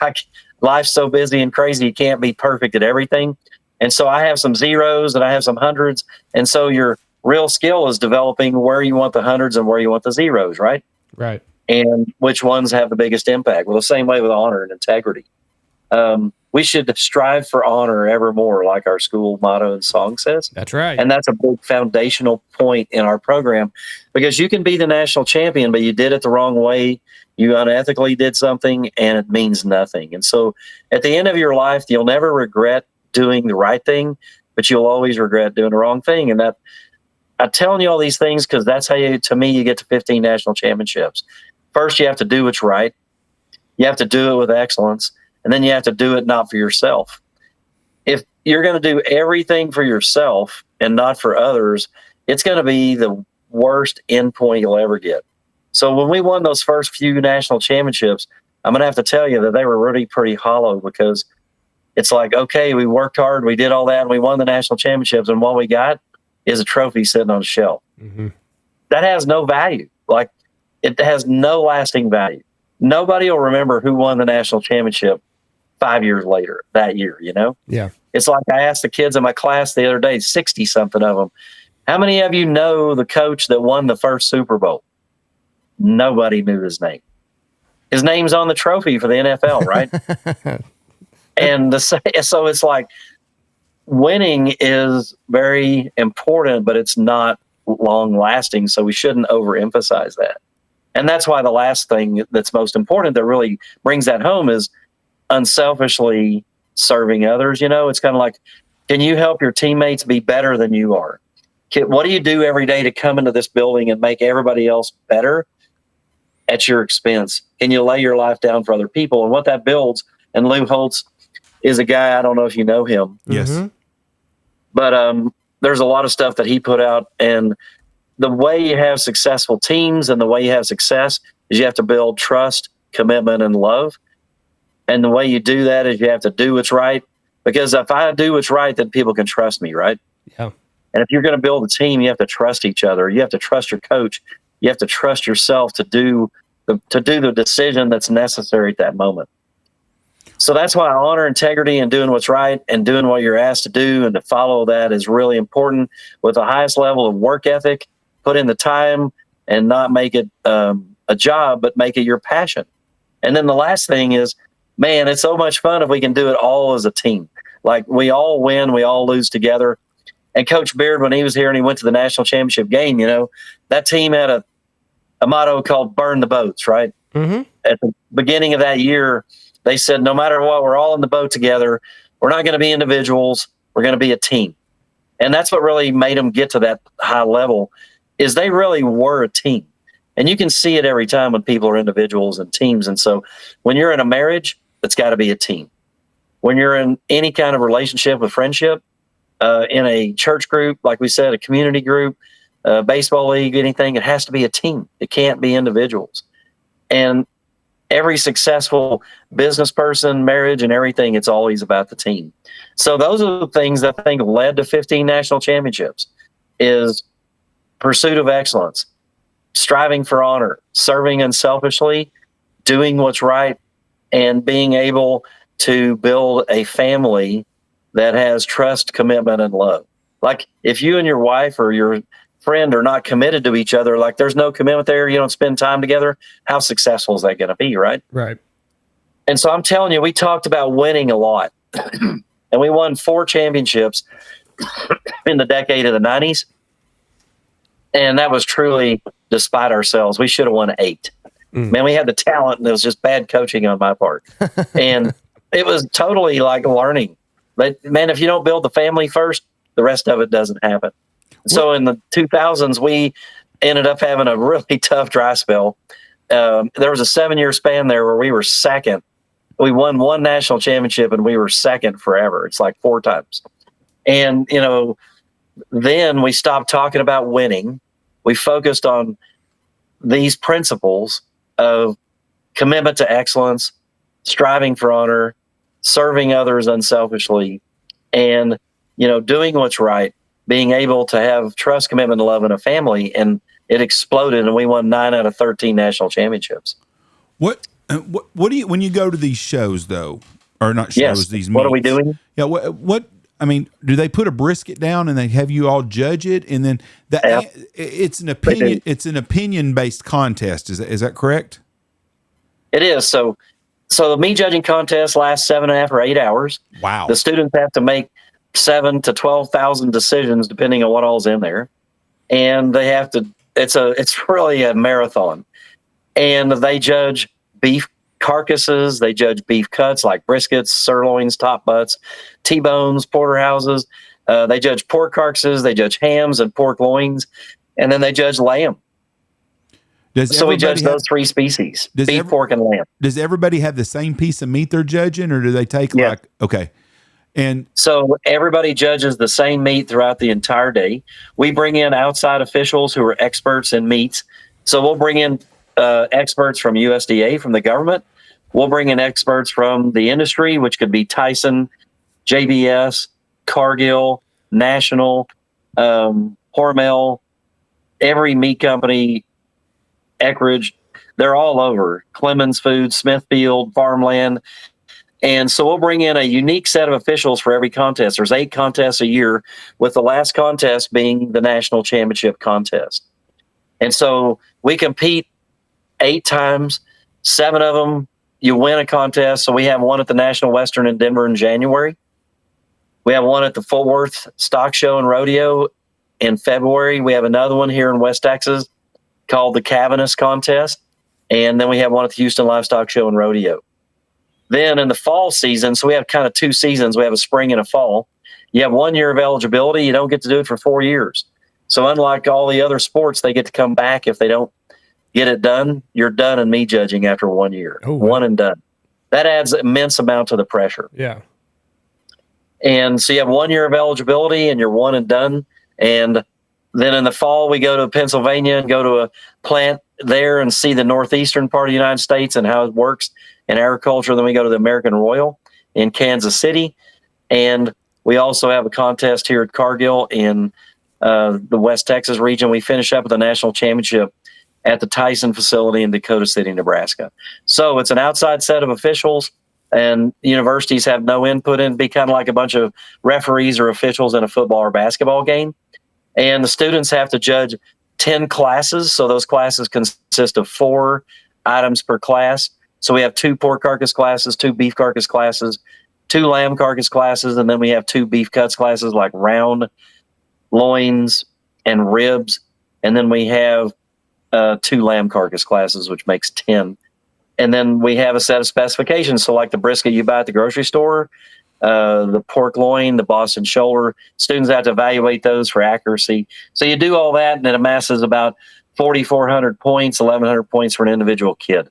life's so busy and crazy, you can't be perfect at everything. And so I have some zeros and I have some hundreds. And so your real skill is developing where you want the hundreds and where you want the zeros, right? Right. And which ones have the biggest impact. Well, the same way with honor and integrity. We should strive for honor evermore, like our school motto and song says. That's right. And that's a big foundational point in our program, because you can be the national champion, but you did it the wrong way. You unethically did something and it means nothing. And so at the end of your life, you'll never regret doing the right thing, but you'll always regret doing the wrong thing. And that I'm telling you all these things because that's how you get to 15 national championships. First, you have to do what's right. You have to do it with excellence. And then you have to do it not for yourself. If you're going to do everything for yourself and not for others, it's going to be the worst endpoint you'll ever get. So when we won those first few national championships, I'm going to have to tell you that they were really pretty hollow, because it's like, okay, we worked hard, we did all that, and we won the national championships, and what we got is a trophy sitting on a shelf. Mm-hmm. That has no value. Like, it has no lasting value. Nobody will remember who won the national championship 5 years later, that year, Yeah. It's like I asked the kids in my class the other day, 60-something of them, how many of you know the coach that won the first Super Bowl? Nobody knew his name. His name's on the trophy for the NFL, right? And so it's like, winning is very important, but it's not long lasting. So we shouldn't overemphasize that. And that's why the last thing that's most important that really brings that home is unselfishly serving others. It's kind of like, can you help your teammates be better than you are? What do you do every day to come into this building and make everybody else better at your expense? Can you lay your life down for other people? And what that builds, and Lou Holtz is a guy, I don't know if you know him. Yes. Mm-hmm. But there's a lot of stuff that he put out. And the way you have successful teams and the way you have success is you have to build trust, commitment, and love. And the way you do that is you have to do what's right. Because if I do what's right, then people can trust me, right? Yeah. And if you're going to build a team, you have to trust each other. You have to trust your coach. You have to trust yourself to do to do the decision that's necessary at that moment. So that's why honor, integrity, and doing what's right and doing what you're asked to do and to follow that is really important, with the highest level of work ethic. Put in the time and not make it a job, but make it your passion. And then the last thing is, man, it's so much fun if we can do it all as a team. Like, we all win, we all lose together. And Coach Beard, when he was here and he went to the national championship game, that team had a motto called "Burn the Boats," right? Mm-hmm. At the beginning of that year, they said, no matter what, we're all in the boat together. We're not going to be individuals. We're going to be a team. And that's what really made them get to that high level, is they really were a team. And you can see it every time when people are individuals and teams. And so when you're in a marriage, it's got to be a team. When you're in any kind of relationship with friendship, in a church group, like we said, a community group, baseball league, anything, it has to be a team. It can't be individuals. And every successful business person, marriage, and everything, it's always about the team. So those are the things that I think have led to 15 national championships, is pursuit of excellence, striving for honor, serving unselfishly, doing what's right, and being able to build a family that has trust, commitment, and love. Like, if you and your wife or your friend are not committed to each other, like there's no commitment there, you don't spend time together, how successful is that going to be, right? Right. And so I'm telling you, we talked about winning a lot. And we won 4 championships in the decade of the 90s. And that was truly despite ourselves. We should have won 8. Man, we had the talent, and it was just bad coaching on my part. And it was totally like learning. But man, if you don't build the family first, the rest of it doesn't happen. So in the 2000s, we ended up having a really tough dry spell. There was a 7-year span there where we were second. We won 1 national championship, and we were second forever. It's like 4 times. And, then we stopped talking about winning. We focused on these principles of commitment to excellence, striving for honor, serving others unselfishly, and, doing what's right, being able to have trust, commitment, and love in a family. And it exploded, and we won 9 out of 13 national championships. What do you, when you go to these shows though, or not shows, these meets? What are we doing? Yeah. What, I mean, do they put a brisket down and they have you all judge it? And then it's an opinion, based contest. Is that correct? It is. So the meat judging contest lasts 7.5 or 8 hours. Wow. The students have to make 7,000 to 12,000 decisions depending on what all's in there. And they have to, it's really a marathon. And they judge beef carcasses, they judge beef cuts like briskets, sirloins, top butts, T-bones, porterhouses. They judge pork carcasses, they judge hams and pork loins, and then they judge lamb. So we judge those 3 species, beef, pork, and lamb. Does everybody have the same piece of meat they're judging, or do they take okay. And so everybody judges the same meat throughout the entire day. We bring in outside officials who are experts in meats. So we'll bring in experts from USDA, from the government. We'll bring in experts from the industry, which could be Tyson, JBS, Cargill, National, Hormel, every meat company, Eckrich. They're all over. Clemens Foods, Smithfield, Farmland. And so we'll bring in a unique set of officials for every contest. There's 8 contests a year, with the last contest being the national championship contest. And so we compete 8 times, 7 of them you win a contest. So we have one at the National Western in Denver in January. We have one at the Fort Worth Stock Show and Rodeo in February. We have another one here in West Texas called the Cavernous Contest. And then we have one at the Houston Livestock Show and Rodeo. Then in the fall season, so we have kind of 2 seasons. We have a spring and a fall. You have 1 year of eligibility. You don't get to do it for 4 years. So unlike all the other sports, they get to come back if they don't get it done. You're done in meat judging after 1 year. Oh, wow. One and done. That adds immense amount to the pressure. Yeah. And so you have 1 year of eligibility and you're one and done. And then in the fall, we go to Pennsylvania and go to a plant there and see the northeastern part of the United States and how it works in agriculture. Then we go to the American Royal in Kansas City. And we also have a contest here at Cargill in the West Texas region. We finish up with a national championship at the Tyson facility in Dakota City, Nebraska. So it's an outside set of officials, and universities have no input in. Be kind of like a bunch of referees or officials in a football or basketball game. And the students have to judge 10 classes. So those classes consist of 4 items per class. So we have 2 pork carcass classes, 2 beef carcass classes, 2 lamb carcass classes, and then we have 2 beef cuts classes like round, loins, and ribs. And then we have 2 lamb carcass classes, which makes 10. And then we have a set of specifications. So like the brisket you buy at the grocery store, the pork loin, the Boston shoulder, students have to evaluate those for accuracy. So you do all that, and it amasses about 4,400 points, 1,100 points for an individual kid.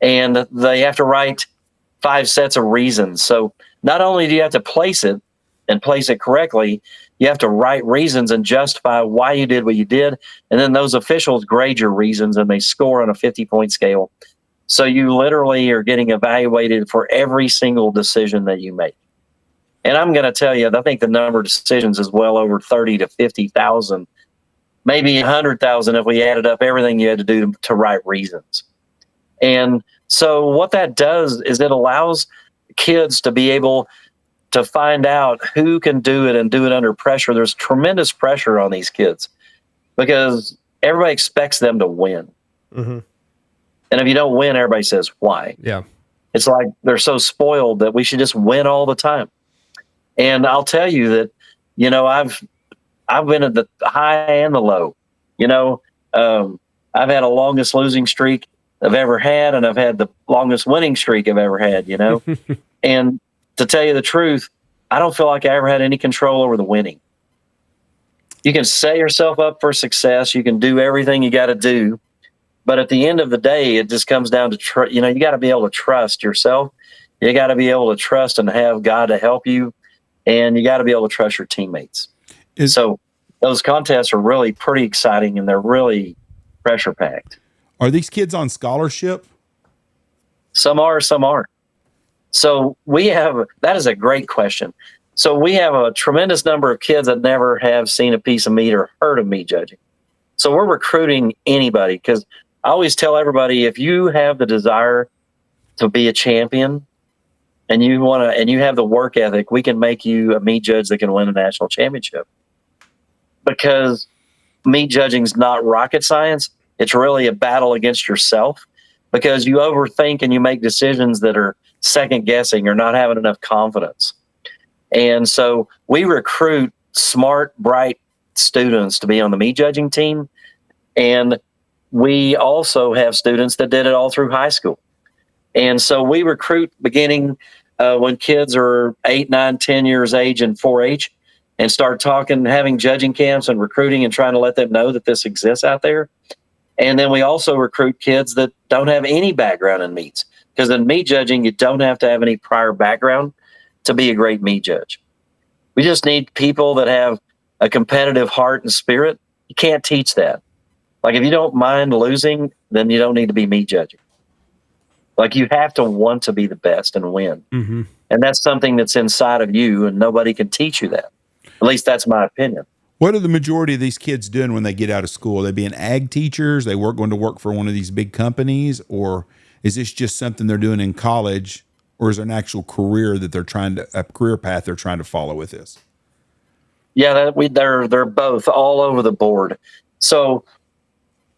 And they have to write 5 sets of reasons. So not only do you have to place it and place it correctly, you have to write reasons and justify why you did what you did. And then those officials grade your reasons, and they score on a 50-point scale. So you literally are getting evaluated for every single decision that you make. And I'm going to tell you, I think the number of decisions is well over 30 to 50,000, maybe 100,000 if we added up everything you had to do to write reasons. And so what that does is it allows kids to be able to find out who can do it and do it under pressure. There's tremendous pressure on these kids because everybody expects them to win. Mm-hmm. And if you don't win, everybody says, why? Yeah. It's like they're so spoiled that we should just win all the time. And I'll tell you that, I've been at the high and the low. I've had a longest losing streak I've ever had, and I've had the longest winning streak I've ever had, And to tell you the truth, I don't feel like I ever had any control over the winning. You can set yourself up for success. You can do everything you got to do. But at the end of the day, it just comes down to, you got to be able to trust yourself. You got to be able to trust and have God to help you. And you got to be able to trust your teammates. So those contests are really pretty exciting, and they're really pressure packed. Are these kids on scholarship? Some are, some aren't. So that is a great question. So we have a tremendous number of kids that never have seen a piece of meat or heard of meat judging. So we're recruiting anybody, because I always tell everybody, if you have the desire to be a champion and you have the work ethic, we can make you a meat judge that can win a national championship. Because meat judging is not rocket science. It's really a battle against yourself, because you overthink and you make decisions that are second guessing or not having enough confidence. And so we recruit smart, bright students to be on the meat judging team. And we also have students that did it all through high school. And so we recruit beginning when kids are 8, 9, 10 years age in 4-H, and start talking, having judging camps and recruiting and trying to let them know that this exists out there. And then we also recruit kids that don't have any background in meats, because in meat judging, you don't have to have any prior background to be a great meat judge. We just need people that have a competitive heart and spirit. You can't teach that. Like, if you don't mind losing, then you don't need to be meat judging. Like, you have to want to be the best and win. Mm-hmm. And that's something that's inside of you, and nobody can teach you that. At least that's my opinion. What are the majority of these kids doing when they get out of school? Are they being ag teachers? They going to work for one of these big companies? Or is this just something they're doing in college? Or is there an actual career that a career path they're trying to follow with this? Yeah, they're both all over the board. So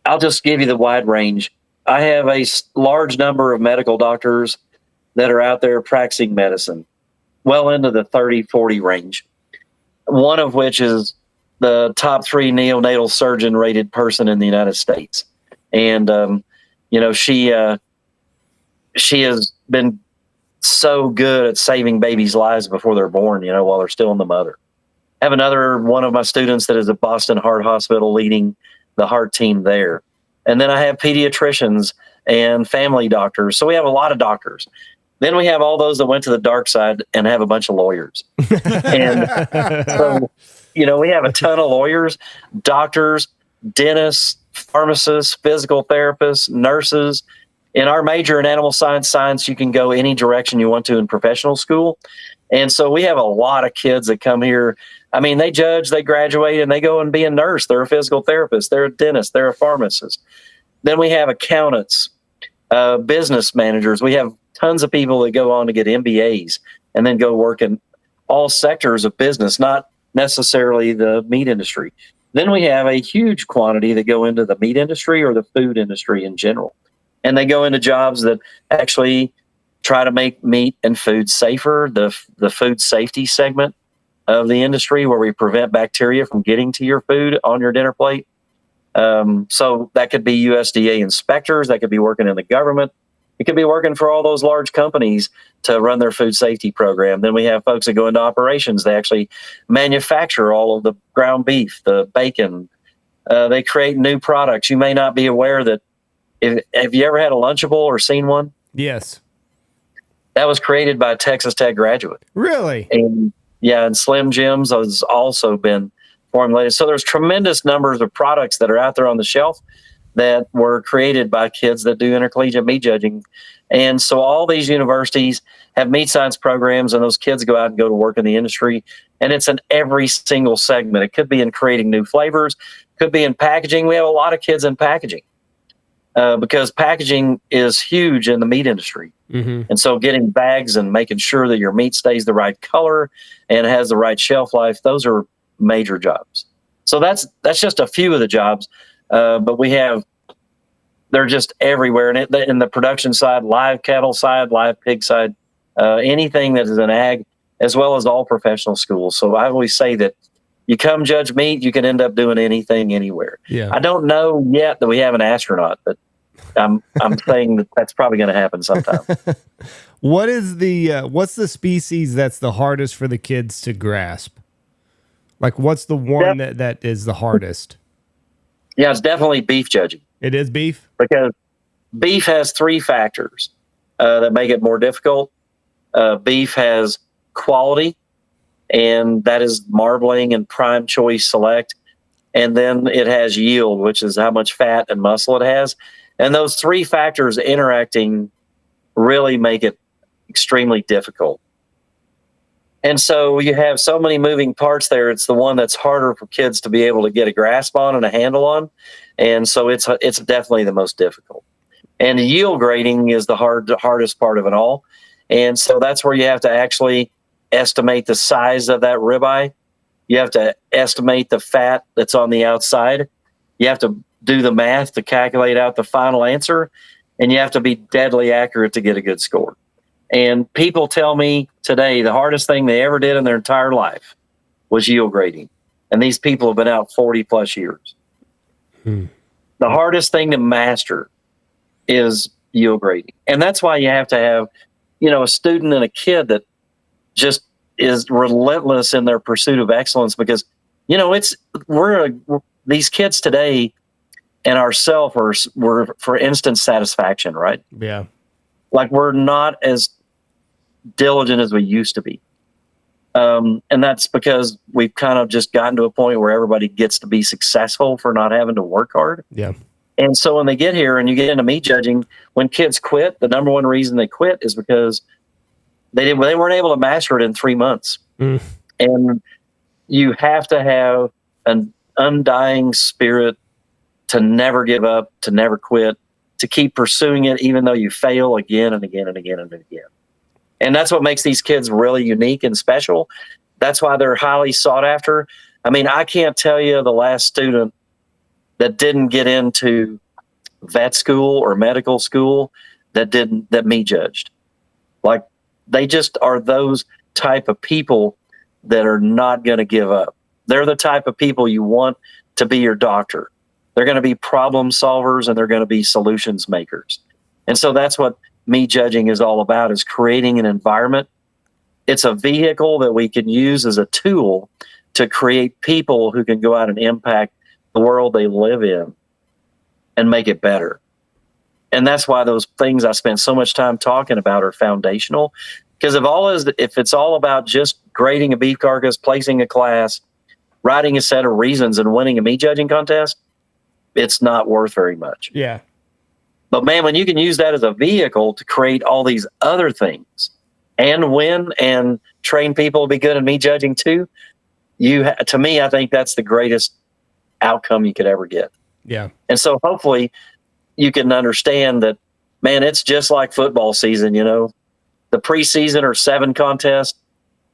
I'll just give you the wide range. I have a large number of medical doctors that are out there practicing medicine, well into the 30, 40 range. One of which is the top 3 neonatal surgeon rated person in the United States. And, she has been so good at saving babies' lives before they're born, while they're still in the mother. I have another one of my students that is at Boston Heart Hospital leading the heart team there. And then I have pediatricians and family doctors. So we have a lot of doctors. Then we have all those that went to the dark side and have a bunch of lawyers. And so, we have a ton of lawyers, doctors, dentists, pharmacists, physical therapists, nurses. In our major in animal science, you can go any direction you want to in professional school. And so we have a lot of kids that come here. I mean, they judge, they graduate, and they go and be a nurse. They're a physical therapist. They're a dentist. They're a pharmacist. Then we have accountants, business managers. We have tons of people that go on to get MBAs and then go work in all sectors of business, not necessarily the meat industry. Then we have a huge quantity that go into the meat industry or the food industry in general. And they go into jobs that actually try to make meat and food safer, the food safety segment of the industry where we prevent bacteria from getting to your food on your dinner plate. So that could be USDA inspectors, that could be working in the government. It could be working for all those large companies to run their food safety program. Then we have folks that go into operations. They actually manufacture all of the ground beef, the bacon. They create new products. You may not be aware that. Have you ever had a Lunchable or seen one? Yes. That was created by a Texas Tech graduate. Really? And Slim Jims has also been formulated. So there's tremendous numbers of products that are out there on the shelf that were created by kids that do intercollegiate meat judging. And so all these universities have meat science programs, and those kids go out and go to work in the industry. And it's in every single segment. It could be in creating new flavors, could be in packaging. We have a lot of kids in packaging because packaging is huge in the meat industry. Mm-hmm. And so getting bags and making sure that your meat stays the right color and has the right shelf life, those are major jobs. So that's just a few of the jobs. But they're just everywhere. And in the production side, live cattle side, live pig side, anything that is an ag, as well as all professional schools. So I always say that you come judge meat, you can end up doing anything, anywhere. Yeah. I don't know yet that we have an astronaut, but I'm saying that's probably going to happen sometime. What's the species that's the hardest for the kids to grasp? Like, what's the one that is the hardest? Yeah, it's definitely beef judging. It is beef? Because beef has three factors that make it more difficult. Beef has quality, and that is marbling and prime choice select. And then it has yield, which is how much fat and muscle it has. And those three factors interacting really make it extremely difficult. And so you have so many moving parts there. It's the one that's harder for kids to be able to get a grasp on and a handle on. And so it's definitely the most difficult. And the yield grading is the hardest part of it all. And so that's where you have to actually estimate the size of that ribeye. You have to estimate the fat that's on the outside. You have to do the math to calculate out the final answer. And you have to be deadly accurate to get a good score. And people tell me today the hardest thing they ever did in their entire life was yield grading. And these people have been out 40 plus years. The hardest thing to master is yield grading. And that's why you have to have, a student and a kid that just is relentless in their pursuit of excellence, because, these kids today and ourselves we're for instant satisfaction, right? Yeah. Like, we're not as diligent as we used to be. And that's because we've kind of just gotten to a point where everybody gets to be successful for not having to work hard. Yeah. And so when they get here and you get into meat judging, when kids quit, the number one reason they quit is because they weren't able to master it in 3 months. And you have to have an undying spirit to never give up, to never quit, to keep pursuing it, even though you fail again and again and again and again. And that's what makes these kids really unique and special. That's why they're highly sought after. I mean, I can't tell you the last student that didn't get into vet school or medical school that meat judged. Like, they just are those type of people that are not going to give up. They're the type of people you want to be your doctor. They're going to be problem solvers, and they're going to be solutions makers. And so that's what meat judging is all about, is creating an environment. It's a vehicle that we can use as a tool to create people who can go out and impact the world they live in and make it better. And that's why those things I spent so much time talking about are foundational. Because if it's all about just grading a beef carcass, placing a class, writing a set of reasons, and winning a meat judging contest, it's not worth very much. Yeah. But man, when you can use that as a vehicle to create all these other things and win and train people to be good at meat judging too, to me, I think that's the greatest outcome you could ever get. Yeah. And so hopefully you can understand that, man, it's just like football season, the preseason or 7 contests.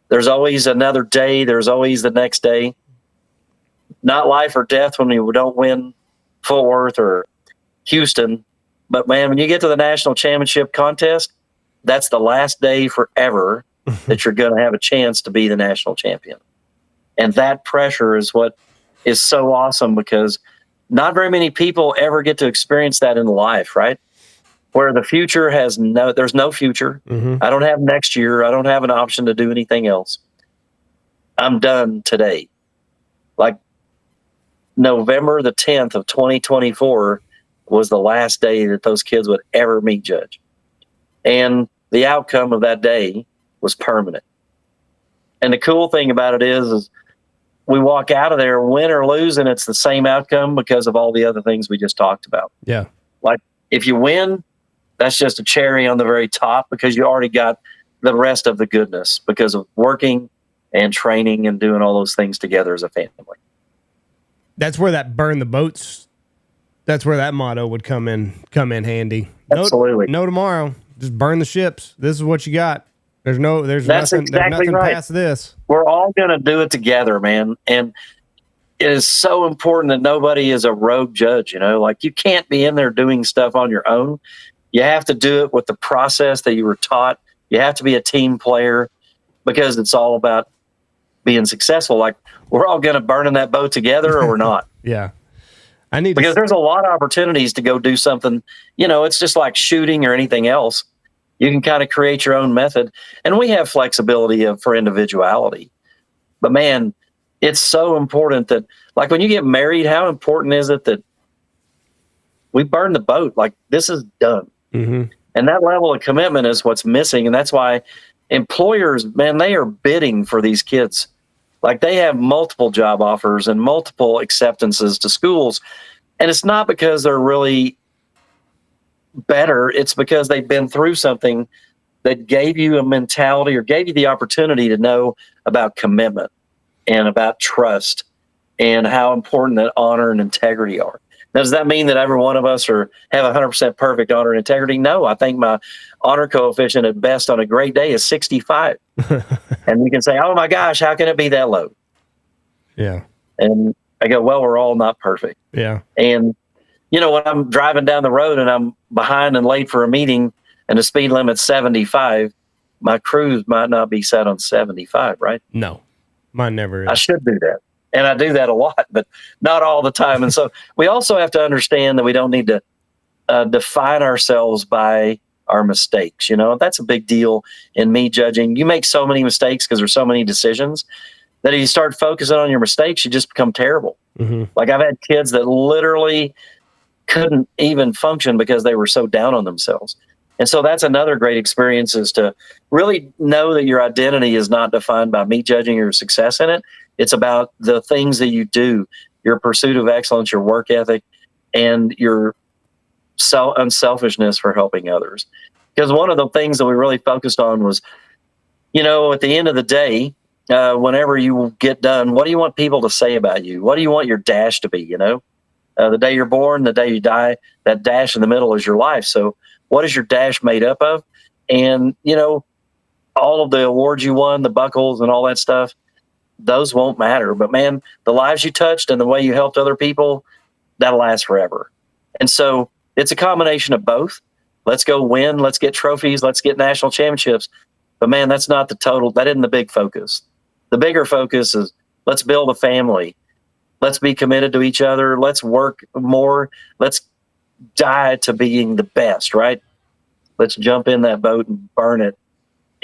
There's always another day. There's always the next day. Not life or death when you don't win Fort Worth or Houston. But, man, when you get to the national championship contest, that's the last day forever that you're going to have a chance to be the national champion. And that pressure is what is so awesome, because not very many people ever get to experience that in life, right? Where the future there's no future. I don't have next year. I don't have an option to do anything else. I'm done today. Like November the 10th of 2024 was the last day that those kids would ever meet Judge. And the outcome of that day was permanent. And the cool thing about it is we walk out of there, win or lose, and it's the same outcome because of all the other things we just talked about. Yeah. Like if you win, that's just a cherry on the very top, because you already got the rest of the goodness because of working and training and doing all those things together as a family. That's where that burn the boats. That's where that motto would come in handy. Absolutely. No tomorrow. Just burn the ships. This is what you got. There's That's nothing, exactly there's nothing right. past this. We're all going to do it together, man. And it is so important that nobody is a rogue judge, like you can't be in there doing stuff on your own. You have to do it with the process that you were taught. You have to be a team player, because it's all about being successful. Like we're all going to burn in that boat together, or we're not. Yeah. Because there's a lot of opportunities to go do something, it's just like shooting or anything else. You can kind of create your own method, and we have flexibility for individuality. But man, it's so important that, like when you get married, how important is it that we burn the boat? Like this is done. And that level of commitment is what's missing. And that's why employers, man, they are bidding for these kids. Like they have multiple job offers and multiple acceptances to schools. And it's not because they're really better. It's because they've been through something that gave you a mentality or gave you the opportunity to know about commitment and about trust and how important that honor and integrity are. Now, does that mean that every one of us have 100% perfect honor and integrity? No, I think my honor coefficient at best on a great day is 65. And you can say, oh my gosh, how can it be that low? Yeah. And I go, well, we're all not perfect. Yeah. And, when I'm driving down the road and I'm behind and late for a meeting and the speed limit's 75, my cruise might not be set on 75, right? No, mine never is. I should do that. And I do that a lot, but not all the time. And so we also have to understand that we don't need to define ourselves by our mistakes. That's a big deal in me judging. You make so many mistakes because there's so many decisions that if you start focusing on your mistakes, you just become terrible. Like I've had kids that literally couldn't even function because they were so down on themselves. And so that's another great experience, is to really know that your identity is not defined by me judging your success in it. It's about the things that you do, your pursuit of excellence, your work ethic, and your unselfishness for helping others. Because one of the things that we really focused on was, at the end of the day, whenever you get done, what do you want people to say about you? What do you want your dash to be? The day you're born, the day you die, that dash in the middle is your life. So what is your dash made up of? And, all of the awards you won, the buckles and all that stuff, those won't matter. But man, the lives you touched and the way you helped other people, that'll last forever. And so it's a combination of both. Let's go win. Let's get trophies. Let's get national championships. But man, that's not the total. That isn't the big focus. The bigger focus is let's build a family. Let's be committed to each other. Let's work more. Let's die to being the best, right? Let's jump in that boat and burn it.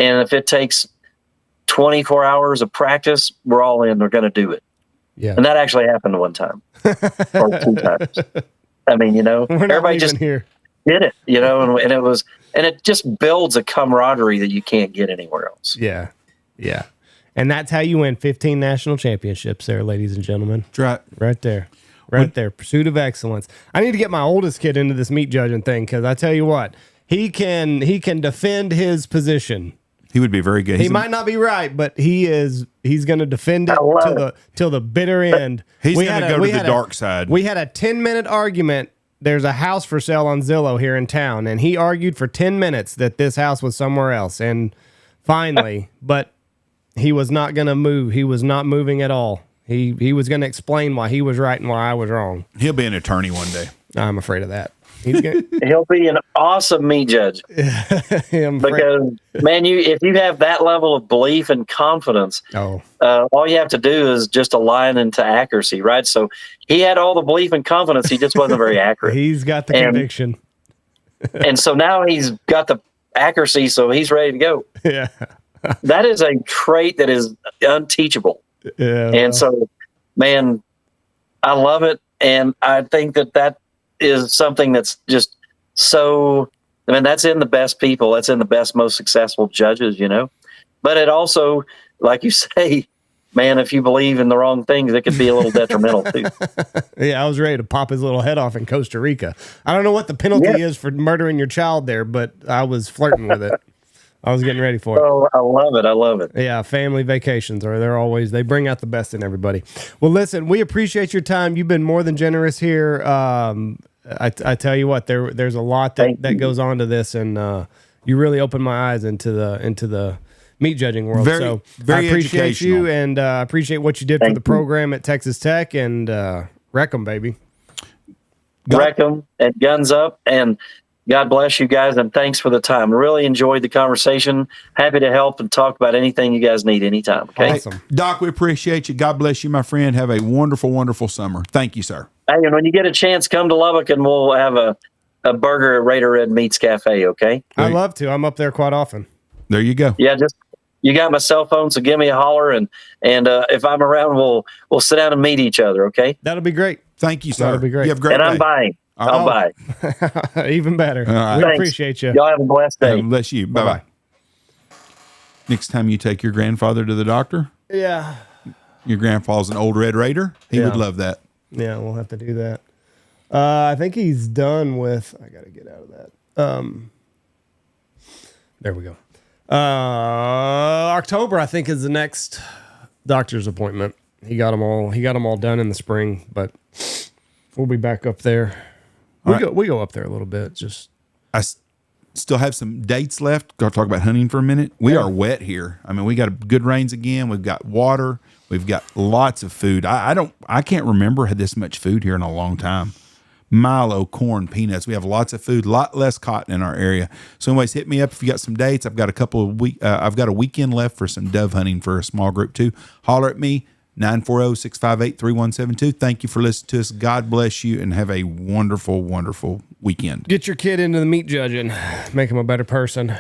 And if it takes 24 hours of practice, we're all in. We're going to do it. Yeah. And that actually happened one time or 2 times. I mean, everybody just did it, and it just builds a camaraderie that you can't get anywhere else. Yeah. Yeah. And that's how you win 15 national championships there, ladies and gentlemen. Right there. Right there. Pursuit of excellence. I need to get my oldest kid into this meat judging thing, because I tell you what, he can defend his position. He would be very good. He might not be right, but he's going to defend it till the bitter end. He's going to go to the dark side. We had a 10-minute argument there's a house for sale on Zillow here in town, and he argued for 10 minutes that this house was somewhere else. And finally, but he was not going to move. He was not moving at all. He was going to explain why he was right and why I was wrong. He'll be an attorney one day. I'm afraid of that. He's gonna, He'll be an awesome meat judge. Because, man, if you have that level of belief and confidence, all you have to do is just align into accuracy, right? So he had all the belief and confidence. He just wasn't very accurate. He's got the conviction. And so now he's got the accuracy, so he's ready to go. Yeah. That is a trait that is unteachable. Yeah. And so, man, I love it. And I think that is something that's just so, I mean, that's in the best people. That's in the best, most successful judges, But it also, like you say, man, if you believe in the wrong things, it could be a little detrimental too. Yeah, I was ready to pop his little head off in Costa Rica. I don't know what the penalty is for murdering your child there, but I was flirting with it. I was getting ready for it. Oh, I love it. I love it. Yeah, family vacations they bring out the best in everybody. Well, listen, we appreciate your time. You've been more than generous here. I tell you what, there's a lot that goes on to this, and you really opened my eyes into the meat judging world. Very I appreciate you, and I appreciate what you did for the program at Texas Tech, and wreck 'em, baby. Wreck 'em and guns up, and God bless you guys, and thanks for the time. Really enjoyed the conversation. Happy to help and talk about anything you guys need anytime. Okay? Awesome. Doc, we appreciate you. God bless you, my friend. Have a wonderful, wonderful summer. Thank you, sir. Hey, and when you get a chance, come to Lubbock, and we'll have a burger at Raider Red Meats Cafe, okay? I'd love to. I'm up there quite often. There you go. Yeah, you got my cell phone, so give me a holler, and if I'm around, we'll sit down and meet each other, okay? That'll be great. Thank you, sir. That'll be great. You have a great And day. I'm buying. I'll buy. Even better. right. We Thanks. appreciate you. Y'all have a blessed day. God bless you. Bye-bye. Next time you take your grandfather to the doctor, Yeah. your grandpa's an old Red Raider, he would Yeah. love that. Yeah, we'll have to do that. I think he's done with. I got to get out of that. There we go. October, I think, is the next doctor's appointment. He got them all done in the spring, but we'll be back up there. We go up there a little bit. Just Still have some dates left. Got to talk about hunting for a minute. We are wet here. I mean, we got good rains again. We've got water. We've got lots of food. I can't remember had this much food here in a long time. Milo, corn, peanuts. We have lots of food, a lot less cotton in our area. So anyways, hit me up if you got some dates. I've got I've got a weekend left for some dove hunting for a small group too. Holler at me, 940-658-3172. Thank you for listening to us. God bless you and have a wonderful, wonderful weekend. get your kid into the meat judging. Make him a better person.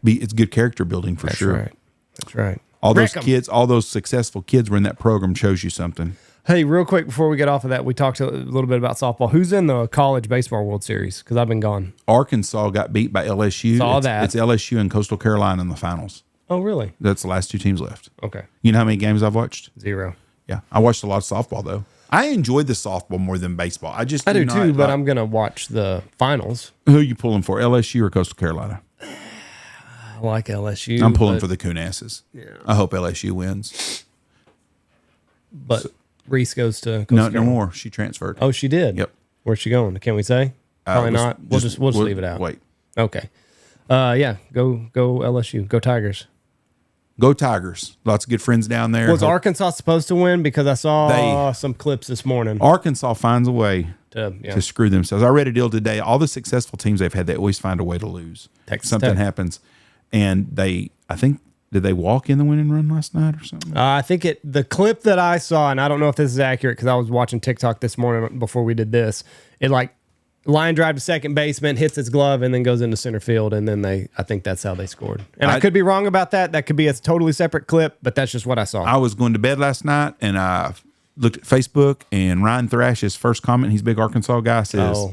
It's good character building for That's sure. right. That's right. All those Wreck 'em. kids, all those successful kids were in that program shows you something. Hey, real quick before we get off of that, we talked a little bit about softball. Who's in the college baseball World Series? Because I've been gone. Arkansas got beat by LSU. Saw that. It's LSU and Coastal Carolina in the finals. Oh, really? That's the last two teams left. Okay. You know how many games I've watched? 0. Yeah, I watched a lot of softball though. I enjoyed the softball more than baseball. I do too, but I'm gonna watch the finals. Who are you pulling for, LSU or Coastal Carolina? I like LSU. I'm pulling but- for the Coonasses. Yeah, I hope LSU wins. But Reese goes to Coastal No Carolina. more. She transferred. Oh, she did. Yep. Where's she going? Can we say? Probably not. We'll just leave it out. Wait. Okay. Yeah. Go LSU. Go Tigers. Go Tigers. Lots of good friends down there. Was Arkansas supposed to win? Because I saw some clips this morning. Arkansas finds a way To screw themselves. I read a deal today. All the successful teams they've had, they always find a way to lose. Texas Something Tech. happens. And I think, did they walk in the winning run last night or something? I think the clip that I saw, and I don't know if this is accurate because I was watching TikTok this morning before we did this. It line drive to second baseman, hits its glove, and then goes into center field. And then I think that's how they scored. And I could be wrong about that. That could be a totally separate clip, but that's just what I saw. I was going to bed last night and I looked at Facebook and Ryan Thrash's first comment, he's a big Arkansas guy, says,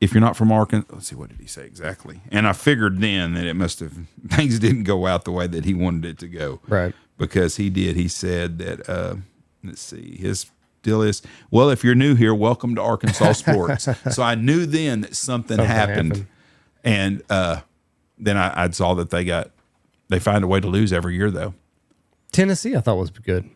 if you're not from Arkansas, let's see, what did he say exactly? And I figured then that it must have, things didn't go out the way that he wanted it to go. Right. Because he said that, let's see, his deal is, well, if you're new here, welcome to Arkansas sports. So I knew then that something happened. And then I saw that they find a way to lose every year though. Tennessee, I thought was good.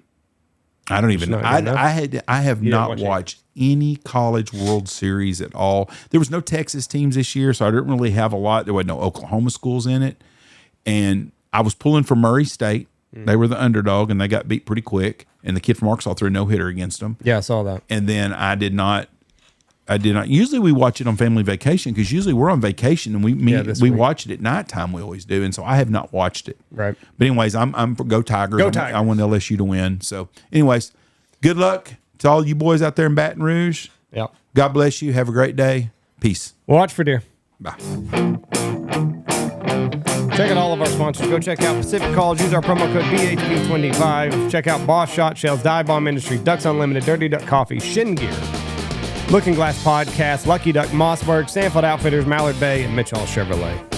I don't even know. not good enough? I have not watch it. watched any college World Series at all. There was no Texas teams this year, so I didn't really have a lot. There wasn't no Oklahoma schools in it. And I was pulling for Murray State. They were the underdog, and they got beat pretty quick. And the kid from Arkansas threw a no-hitter against them. Yeah, I saw that. And then I did not. Usually we watch it on family vacation because usually we're on vacation and we week. watch it at nighttime. We always do, and so I have not watched it. Right. But anyways, I'm for Go Tigers. Go Tigers. I want LSU to win. So, anyways, good luck to all you boys out there in Baton Rouge. Yeah. God bless you. Have a great day. Peace. Watch for deer. Bye. Check out all of our sponsors. Go check out Pacific College. Use our promo code BHB25. Check out Boss Shot Shells, Dive Bomb Industry, Ducks Unlimited, Dirty Duck Coffee, Shin Gear, Looking Glass Podcast, Lucky Duck, Mossberg, Stanfield Outfitters, Mallard Bay, and Mitchell Chevrolet.